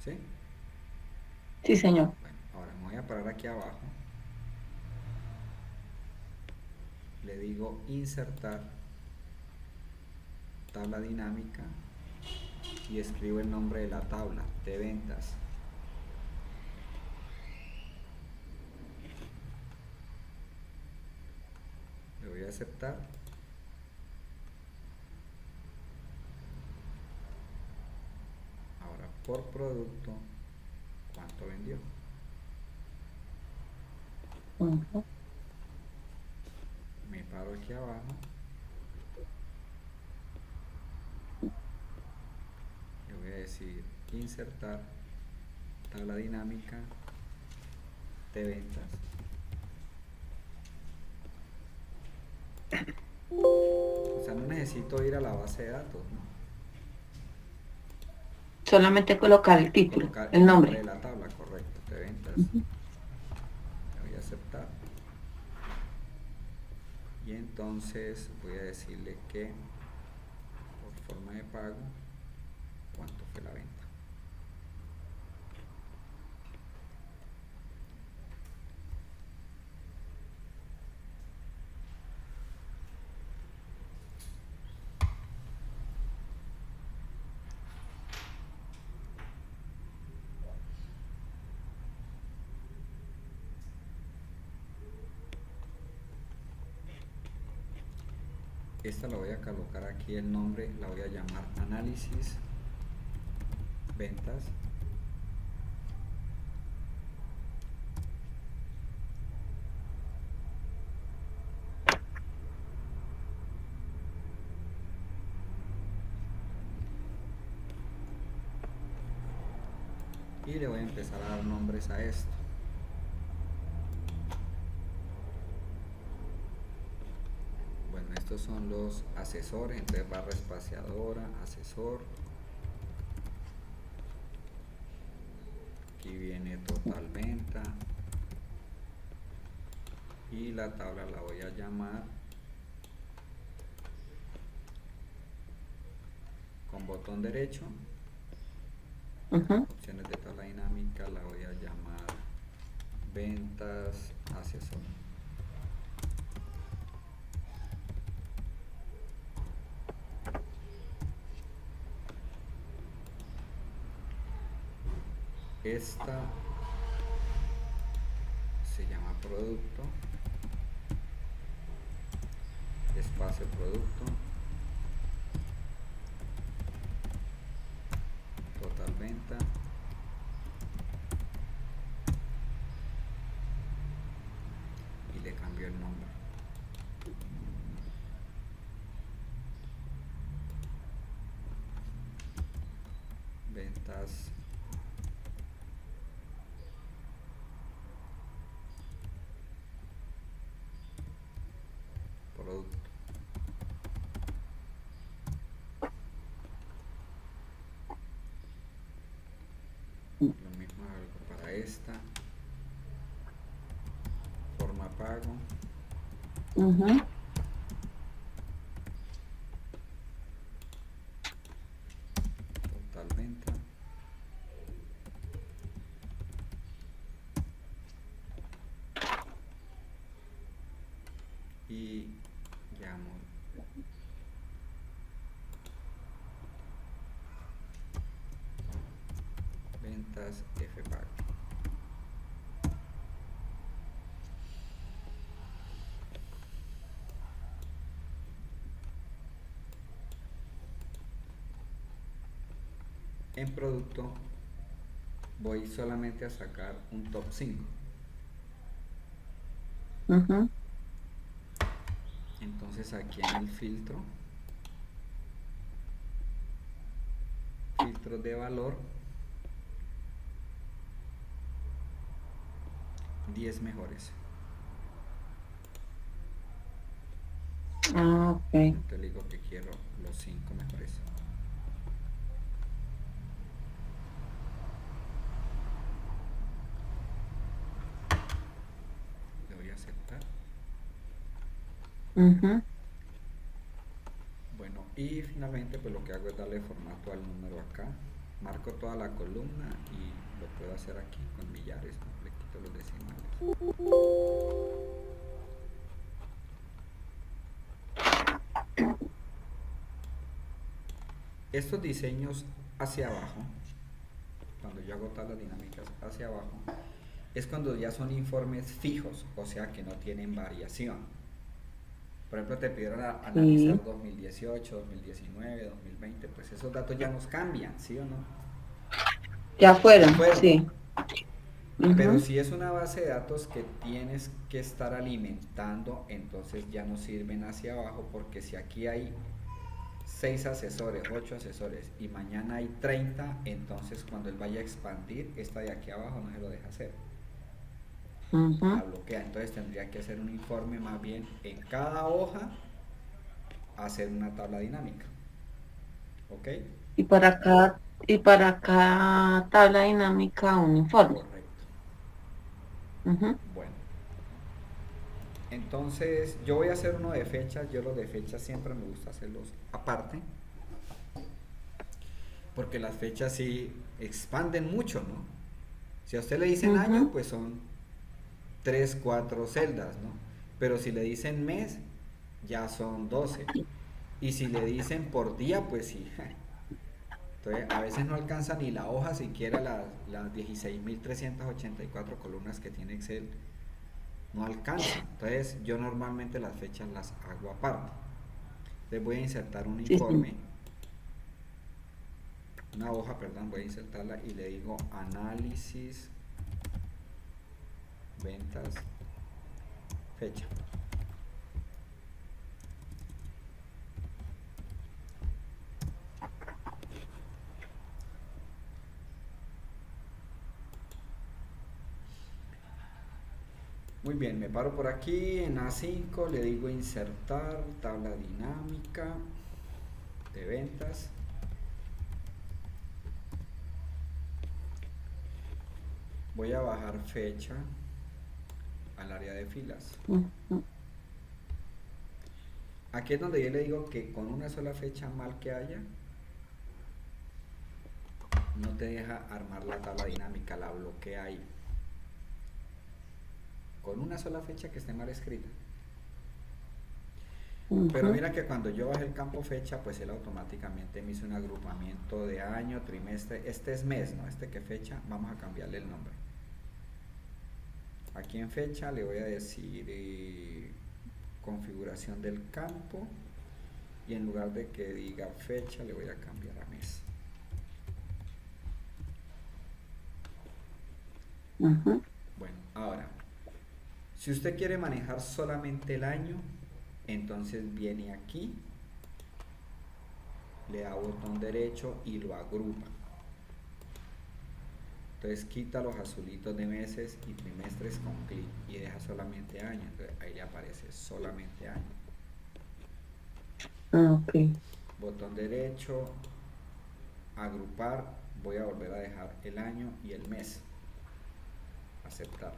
¿Sí? Sí, señor. Bueno, ahora me voy a parar aquí abajo. Le digo insertar tabla dinámica y escribo el nombre de la tabla de ventas. Le voy a aceptar. Ahora por producto, ¿cuánto vendió? Ujú. Me paro aquí abajo. Le voy a decir insertar tabla dinámica de ventas. O sea, no necesito ir a la base de datos, ¿no? Solamente colocar el título, Colocar el el nombre nombre. de la tabla, correcto, de ventas. Ujú. Le voy a aceptar. Y entonces voy a decirle que por forma de pago, ¿cuánto fue la venta? Esta la voy a colocar aquí el nombre, la voy a llamar análisis ventas. Y le voy a empezar a dar nombres a esto. Bueno, estos son los asesores, entonces barra espaciadora, asesor. Aquí viene total venta. Y la tabla la voy a llamar con botón derecho. Ujú. Opciones de tabla dinámica la voy a llamar ventas asesor. Esta se llama producto, espacio producto, total venta, y le cambio el nombre. Ventas producto. Lo mismo hago para esta. Forma pago. Ujú. Total venta. Y llamo ventas F pago. En producto voy solamente a sacar un top 5. Ujú. Entonces aquí en el filtro de valor, 10 mejores. Ah, ok. Entonces le digo que quiero los 5 mejores. Le voy a aceptar. Ujú. Bueno, y finalmente pues lo que hago es darle formato al número acá. Marco toda la columna y lo puedo hacer aquí con millares, ¿no? Le quito los decimales. Estos diseños hacia abajo, cuando yo hago tablas dinámicas hacia abajo, es cuando ya son informes fijos, o sea que no tienen variación. Por ejemplo, te pidieron Sí. analizar 2018, 2019, 2020, pues esos datos ya nos cambian, ¿sí o no? Ya Ya fueron, fueron. sí. Pero Ujú. si es una base de datos que tienes que estar alimentando, entonces ya no sirven hacia abajo, porque si aquí hay 6 asesores, 8 asesores y mañana hay 30, entonces cuando él vaya a expandir, esta de aquí abajo no se lo deja hacer. La Ujú. bloquea. Entonces tendría que hacer un informe más bien en cada hoja, hacer una tabla dinámica. ¿Ok? Y para cada tabla dinámica un informe. Correcto. Ujú. Bueno, entonces yo voy a hacer uno de fechas. Yo los de fechas siempre me gusta hacerlos aparte, porque las fechas sí expanden mucho, ¿no? Si a usted le dicen año, Ujú. pues son 3 4 celdas, ¿no? Pero si le dicen mes, ya son 12. Y si le dicen por día, pues sí. Entonces, a veces no alcanza ni la hoja, siquiera las 16.384 columnas que tiene Excel, no alcanza. Entonces, yo normalmente las fechas las hago aparte. Entonces, voy a insertar un Sí, sí. informe, una hoja, perdón, voy a insertarla y le digo análisis, ventas, fecha. Muy bien, me paro por aquí en A5, le digo insertar, tabla dinámica de ventas. Voy a bajar fecha al área de filas. Ujú. Aquí es donde yo le digo que con una sola fecha mal que haya, no te deja armar la tabla dinámica, la bloquea ahí. Con una sola fecha que esté mal escrita. Pero Ujú. mira que cuando yo bajé el campo fecha, pues él automáticamente me hizo un agrupamiento de año, trimestre. Este es mes, ¿no? Este que fecha, vamos a cambiarle el nombre. Aquí en fecha le voy a decir configuración del campo, y en lugar de que diga fecha le voy a cambiar a mes. Ujú. Bueno, ahora, si usted quiere manejar solamente el año, entonces viene aquí, le da botón derecho y lo agrupa. Entonces quita los azulitos de meses y trimestres con clic y deja solamente año. Entonces ahí le aparece solamente año. Ah, ok. Botón derecho, agrupar, voy a volver a dejar el año y el mes. Aceptar.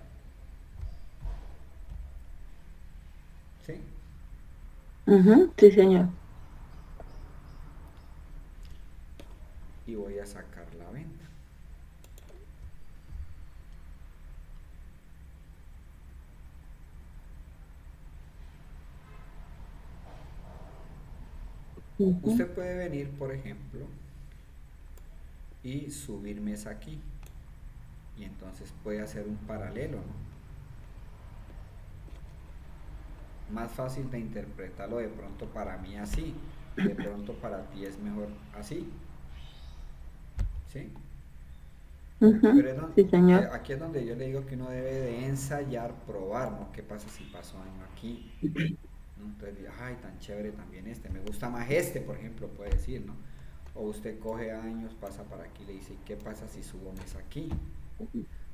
¿Sí? Ujú. Sí, señor. Y voy a sacar la venta. Ujú. Usted puede venir, por ejemplo, y subir mes aquí. Y entonces puede hacer un paralelo, ¿no? Más fácil de interpretarlo de pronto para mí así, de pronto para ti es mejor así, ¿sí? Ujú. Pero Sí, señor. aquí es donde yo le digo que uno debe de ensayar, probar, ¿no? ¿Qué pasa si paso año aquí? ¿No? Entonces, ay, tan chévere también este, me gusta más este, por ejemplo, puede decir, ¿no? O usted coge años, pasa para aquí, le dice, ¿qué pasa si subo mes aquí?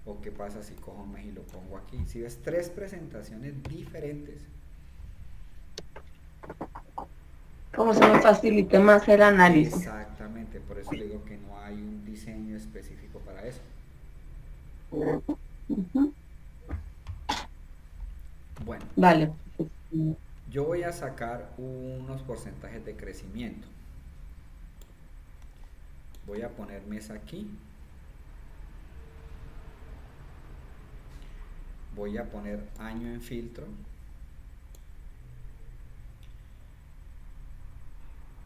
O qué pasa si cojo un mes y lo pongo aquí. Si ves tres presentaciones diferentes. Como se me facilite más el análisis. Exactamente, por eso le digo que no hay un diseño específico para eso. Ujú. Bueno, Vale. Pues, yo voy a sacar unos porcentajes de crecimiento. Voy a poner mes aquí. Voy a poner año en filtro.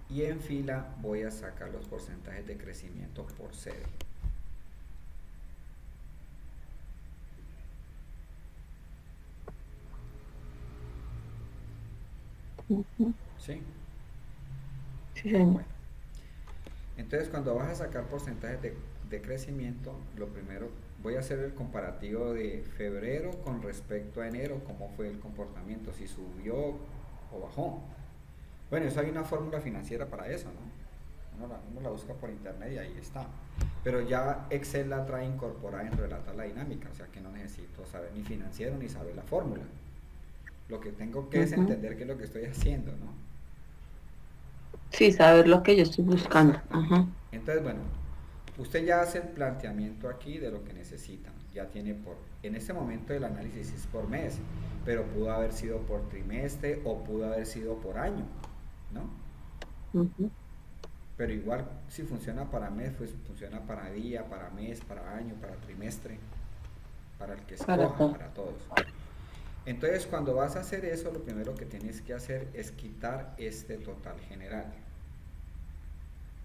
Y en fila voy a sacar los porcentajes de crecimiento por sede. ujú. ¿Sí? Sí, señor. Bueno, entonces cuando vas a sacar porcentajes de crecimiento, lo primero voy a hacer el comparativo de febrero con respecto a enero, cómo fue el comportamiento, si subió o bajó. Bueno, eso hay una fórmula financiera para eso, ¿no? Uno la busca por internet y ahí está. Pero ya Excel la trae incorporada en relatar la dinámica, o sea que no necesito saber ni financiero ni saber la fórmula. Lo que tengo que es Ujú. entender qué es lo que estoy haciendo, ¿no? Sí, saber lo que yo estoy buscando. Exactamente. Ajá. Entonces, bueno, usted ya hace el planteamiento aquí de lo que necesitan. Ya tiene en este momento el análisis es por mes, pero pudo haber sido por trimestre o pudo haber sido por año, ¿no? Ujú. Pero igual si funciona para mes, pues funciona para día, para mes, para año, para trimestre, para el que Para escoja, todo. para todos. Entonces, cuando vas a hacer eso, lo primero que tienes que hacer es quitar este total general.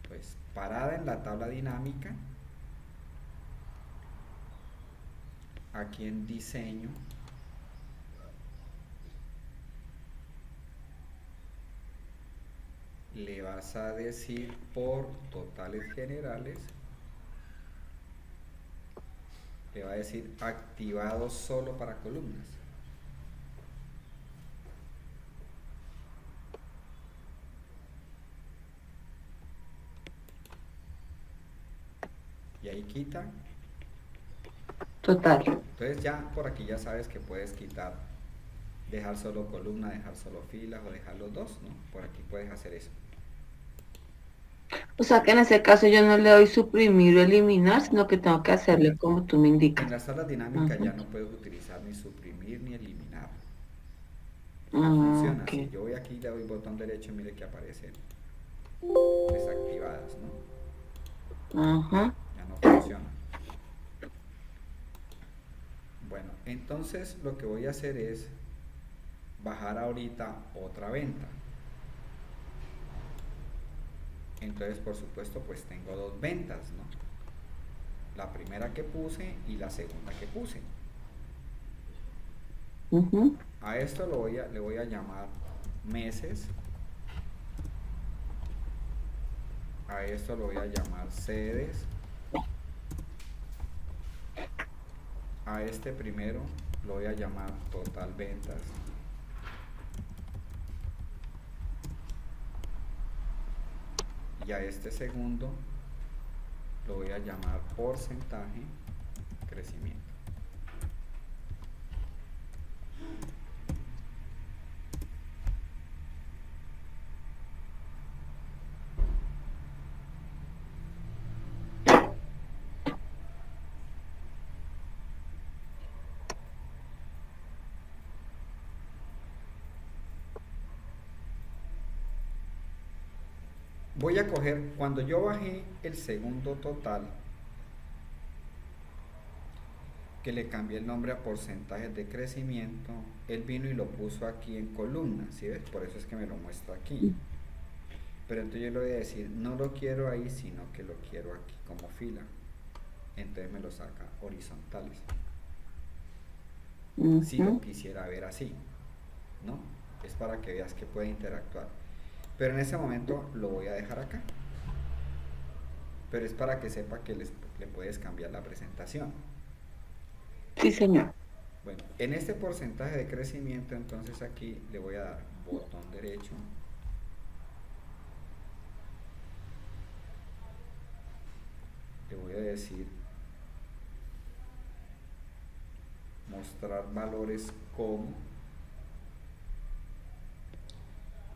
Pues parada en la tabla dinámica, aquí en diseño, le vas a decir por totales generales, le va a decir activado solo para columnas. Y ahí quita. Total. Entonces ya por aquí ya sabes que puedes quitar, dejar solo columna, dejar solo filas o dejar los dos, ¿no? Por aquí puedes hacer eso. O sea que en ese caso yo no le doy suprimir o eliminar, sino que tengo que hacerle como tú me En indicas. las tablas dinámicas ya Ujú. no puedes utilizar ni suprimir ni eliminar. Ah, Funciona ok. así. Yo voy aquí, le doy botón derecho y mire que aparecen desactivadas, ¿no? Ajá. Ya no funciona. Bueno, entonces lo que voy a hacer es bajar ahorita otra venta. Entonces, por supuesto, pues tengo dos ventas, ¿no? La primera que puse y la segunda que puse. Ujú. A esto le voy a llamar meses. A esto lo voy a llamar sedes. A este primero lo voy a llamar total ventas. Y a este segundo lo voy a llamar porcentaje crecimiento. Voy a coger, cuando yo bajé el segundo total, que le cambié el nombre a porcentajes de crecimiento, él vino y lo puso aquí en columna, ¿sí ves? Por eso es que me lo muestra aquí. Pero entonces yo le voy a decir, no lo quiero ahí, sino que lo quiero aquí como fila. Entonces me lo saca horizontales. Si lo Ujú. quisiera ver así, ¿no? Es para que veas que puede interactuar. Pero en ese momento lo voy a dejar acá. pero es para que sepa que le puedes cambiar la presentación. Sí, señor. Bueno, en este porcentaje de crecimiento, entonces aquí le voy a dar botón derecho. Le voy a decir mostrar valores como,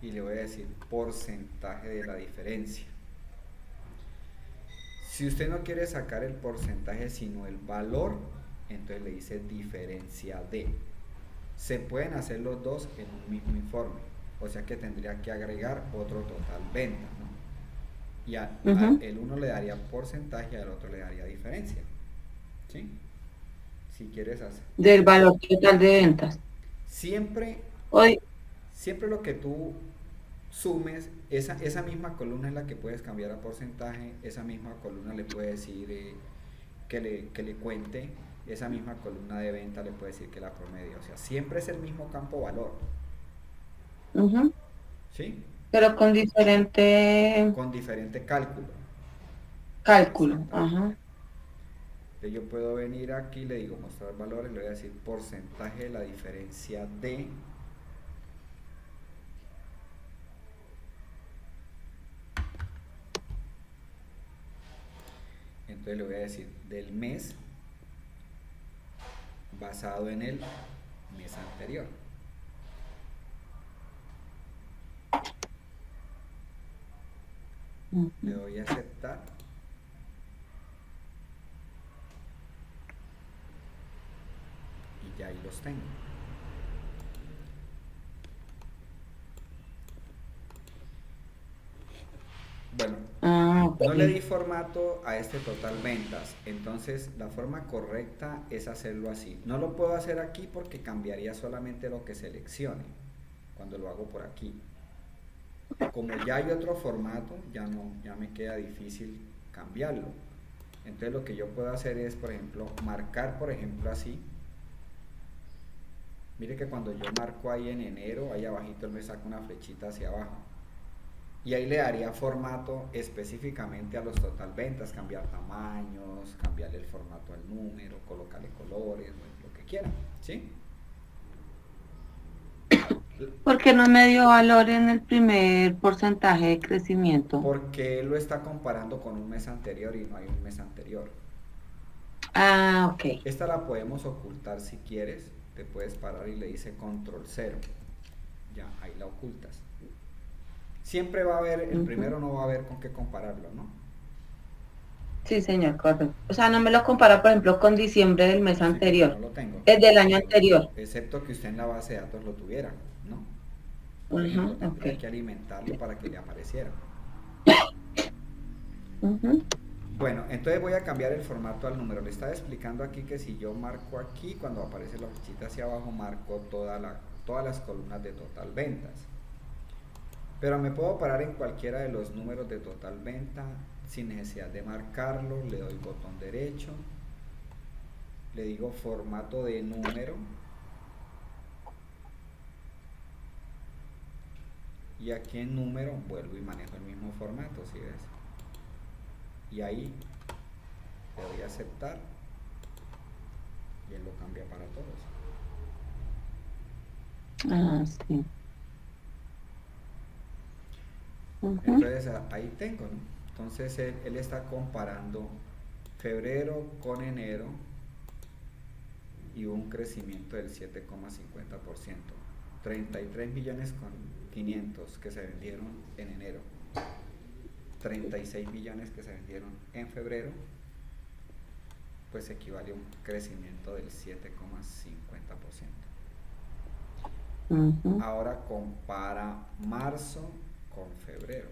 y le voy a decir porcentaje de la diferencia. Si usted no quiere sacar el porcentaje sino el valor, entonces le dice diferencia de. Se pueden hacer los dos en un mismo informe, o sea que tendría que agregar otro total venta, ¿no? Y el uno le daría porcentaje y al otro le daría diferencia, ¿sí? Si quieres hacer. Del valor total de ventas. Siempre, Hoy, siempre lo que tú sumes, esa misma columna es la que puedes cambiar a porcentaje, esa misma columna le puedes decir que le cuente, esa misma columna de venta le puede decir que la promedio, o sea, siempre es el mismo campo valor, ¿sí? pero con diferente Con diferente cálculo. cálculo. Exactamente. Ajá. Entonces yo puedo venir aquí, le digo mostrar valores, le voy a decir porcentaje de la diferencia de. Entonces le voy a decir del mes basado en el mes anterior. Le doy a aceptar. Y ya ahí los tengo. Bueno, no le di formato a este total ventas, entonces la forma correcta es hacerlo así. No lo puedo hacer aquí porque cambiaría solamente lo que seleccione cuando lo hago por aquí. Como ya hay otro formato, ya me queda difícil cambiarlo. Entonces lo que yo puedo hacer es, por ejemplo, marcar, por ejemplo, así. Mire que cuando yo marco ahí en enero, ahí abajito él me saca una flechita hacia abajo. Y ahí le daría formato específicamente a los total ventas, cambiar tamaños, cambiarle el formato al número, colocarle colores, bueno, lo que quiera, ¿sí? ¿Por qué no me dio valor en el primer porcentaje de crecimiento? Porque él lo está comparando con un mes anterior y no hay un mes anterior. Ah, ok. Esta la podemos ocultar si quieres, te puedes parar y le dice control 0. Ya, ahí la ocultas. Siempre va a haber, el primero no va a haber con qué compararlo, ¿no? Sí, señor, correcto. O sea, no me lo compara, por ejemplo, con diciembre del mes Sí, anterior. no lo tengo. Es del año anterior. Excepto que usted en la base de datos lo tuviera, ¿no? Por ejemplo, tendría que alimentarlo para que le apareciera. Bueno, entonces voy a cambiar el formato al número. Le estaba explicando aquí que si yo marco aquí, cuando aparece la flechita hacia abajo, marco todas las columnas de total ventas. Pero me puedo parar en cualquiera de los números de total venta sin necesidad de marcarlo. Le doy botón derecho, le digo formato de número y aquí en número vuelvo y manejo el mismo formato, ¿sí ves? Y ahí le doy a aceptar y él lo cambia para todos. Ah, sí. Entonces ahí tengo, ¿no? Entonces él está comparando febrero con enero y hubo un crecimiento del 7,50%. 33 millones con 500 que se vendieron en enero, 36 millones que se vendieron en febrero, pues equivale a un crecimiento del 7,50%. Ahora compara marzo con febrero.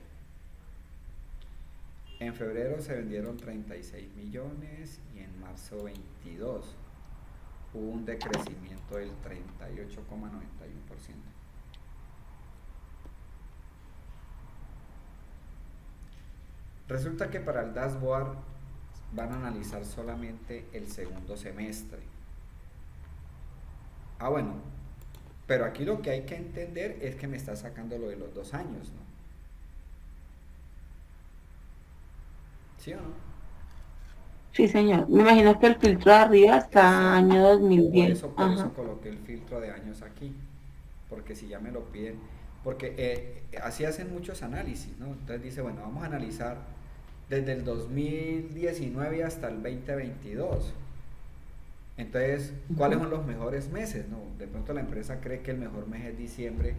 En febrero se vendieron 36 millones y en marzo 22. Hubo un decrecimiento del 38,91%. Resulta que para el dashboard van a analizar solamente el segundo semestre. Ah, bueno, pero aquí lo que hay que entender es que me está sacando lo de los 2 años, ¿no? ¿Sí o no? Sí, señor. Me imagino que el filtro de arriba está Exacto. año 2010. Por eso Ajá. coloqué el filtro de años aquí, porque si ya me lo piden, porque así hacen muchos análisis, ¿no? Entonces dice, bueno, vamos a analizar desde el 2019 hasta el 2022. Entonces, ¿cuáles Ujú. son los mejores meses? No, de pronto la empresa cree que el mejor mes es diciembre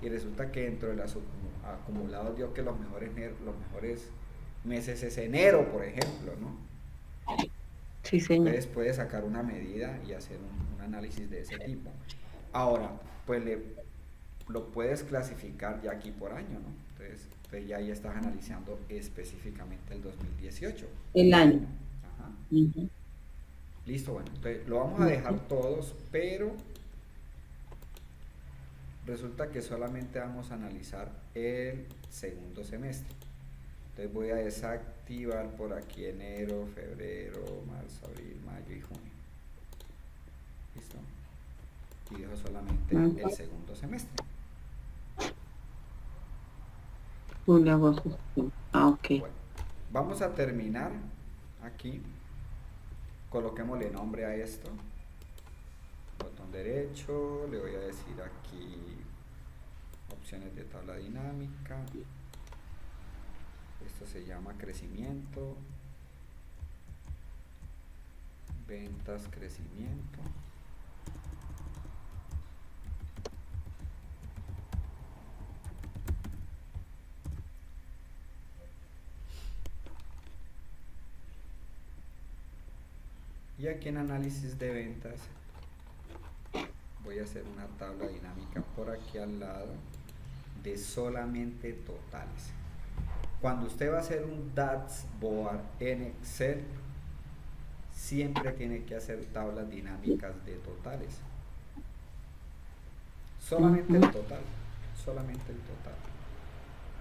y resulta que dentro de los acumulados dio que los mejores meses es enero, por ejemplo, ¿no? Sí, señor. Entonces puede sacar una medida y hacer un análisis de ese tipo. Ahora, pues lo puedes clasificar ya aquí por año, ¿no? Entonces ya ahí estás analizando específicamente el 2018, El el año. año. Ajá. Ujú. Listo, bueno, entonces lo vamos a dejar Ujú. todos, pero resulta que solamente vamos a analizar el segundo semestre. Entonces voy a desactivar por aquí enero, febrero, marzo, abril, mayo y junio. ¿Listo? Y dejo solamente el Ujú. segundo semestre. Julio, agosto, septiembre. Ah, ok. Bueno, vamos a terminar aquí. Coloquémosle nombre a esto. Botón derecho, le voy a decir aquí opciones de tabla dinámica. Esto se llama crecimiento, ventas, crecimiento. Y aquí en análisis de ventas voy a hacer una tabla dinámica por aquí al lado de solamente totales. Cuando usted va a hacer un dashboard en Excel, siempre tiene que hacer tablas dinámicas de totales. Solamente el Ujú. total, solamente el total.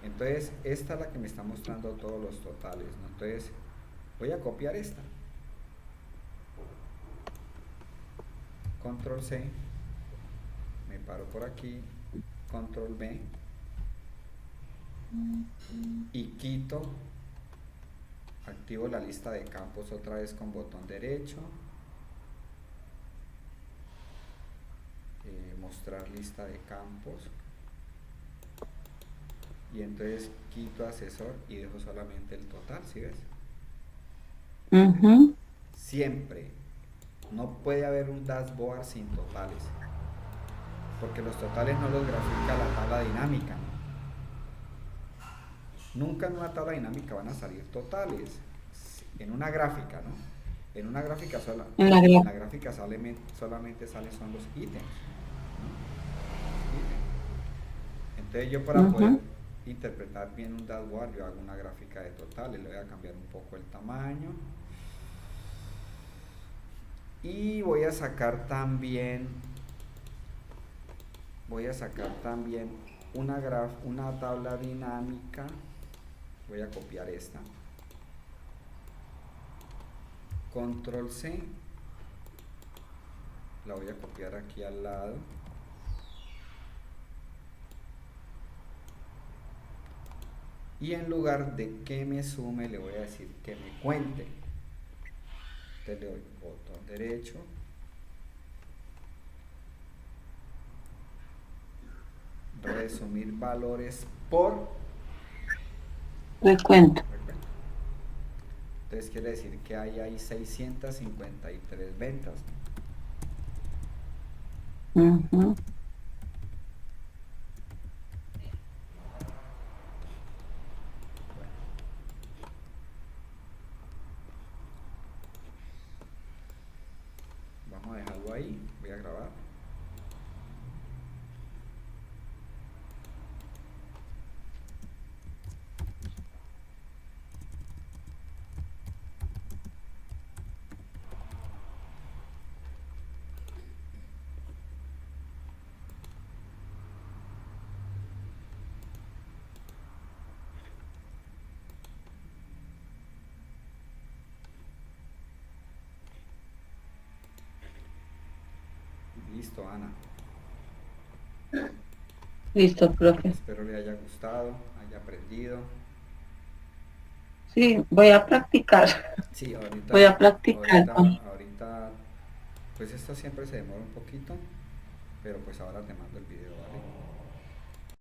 Entonces, esta es la que me está mostrando todos los totales, ¿no? Entonces, voy a copiar esta. Control C, me paro por aquí, Control V y quito, activo la lista de campos otra vez con botón derecho, mostrar lista de campos y entonces quito asesor y dejo solamente el total, ¿sí ves? Ujú. Siempre, no puede haber un dashboard sin totales, porque los totales no los grafica la tabla dinámica, ¿no? Nunca en una tabla dinámica van a salir totales, en una gráfica, ¿no? En una gráfica sola, En la en la gra- gráfica solamente salen son los ítems, ¿no? Ítem. Entonces yo para poder Ujú. interpretar bien un dashboard, yo hago una gráfica de totales, le voy a cambiar un poco el tamaño y voy a sacar también una tabla dinámica. Voy a copiar esta, control C, la voy a copiar aquí al lado y en lugar de que me sume le voy a decir que me cuente. Entonces le doy botón derecho, resumir valores por Recuento. recuento. Entonces quiere decir que hay 653 ventas. Ujú. Bueno, vamos a dejarlo ahí, voy a grabar. Listo, Ana. Listo, profe. Espero le haya gustado, haya aprendido. Sí, voy a practicar. Sí, Voy a ahorita, practicar. pues esto siempre se demora un poquito, pero pues ahora te mando el video, ¿vale?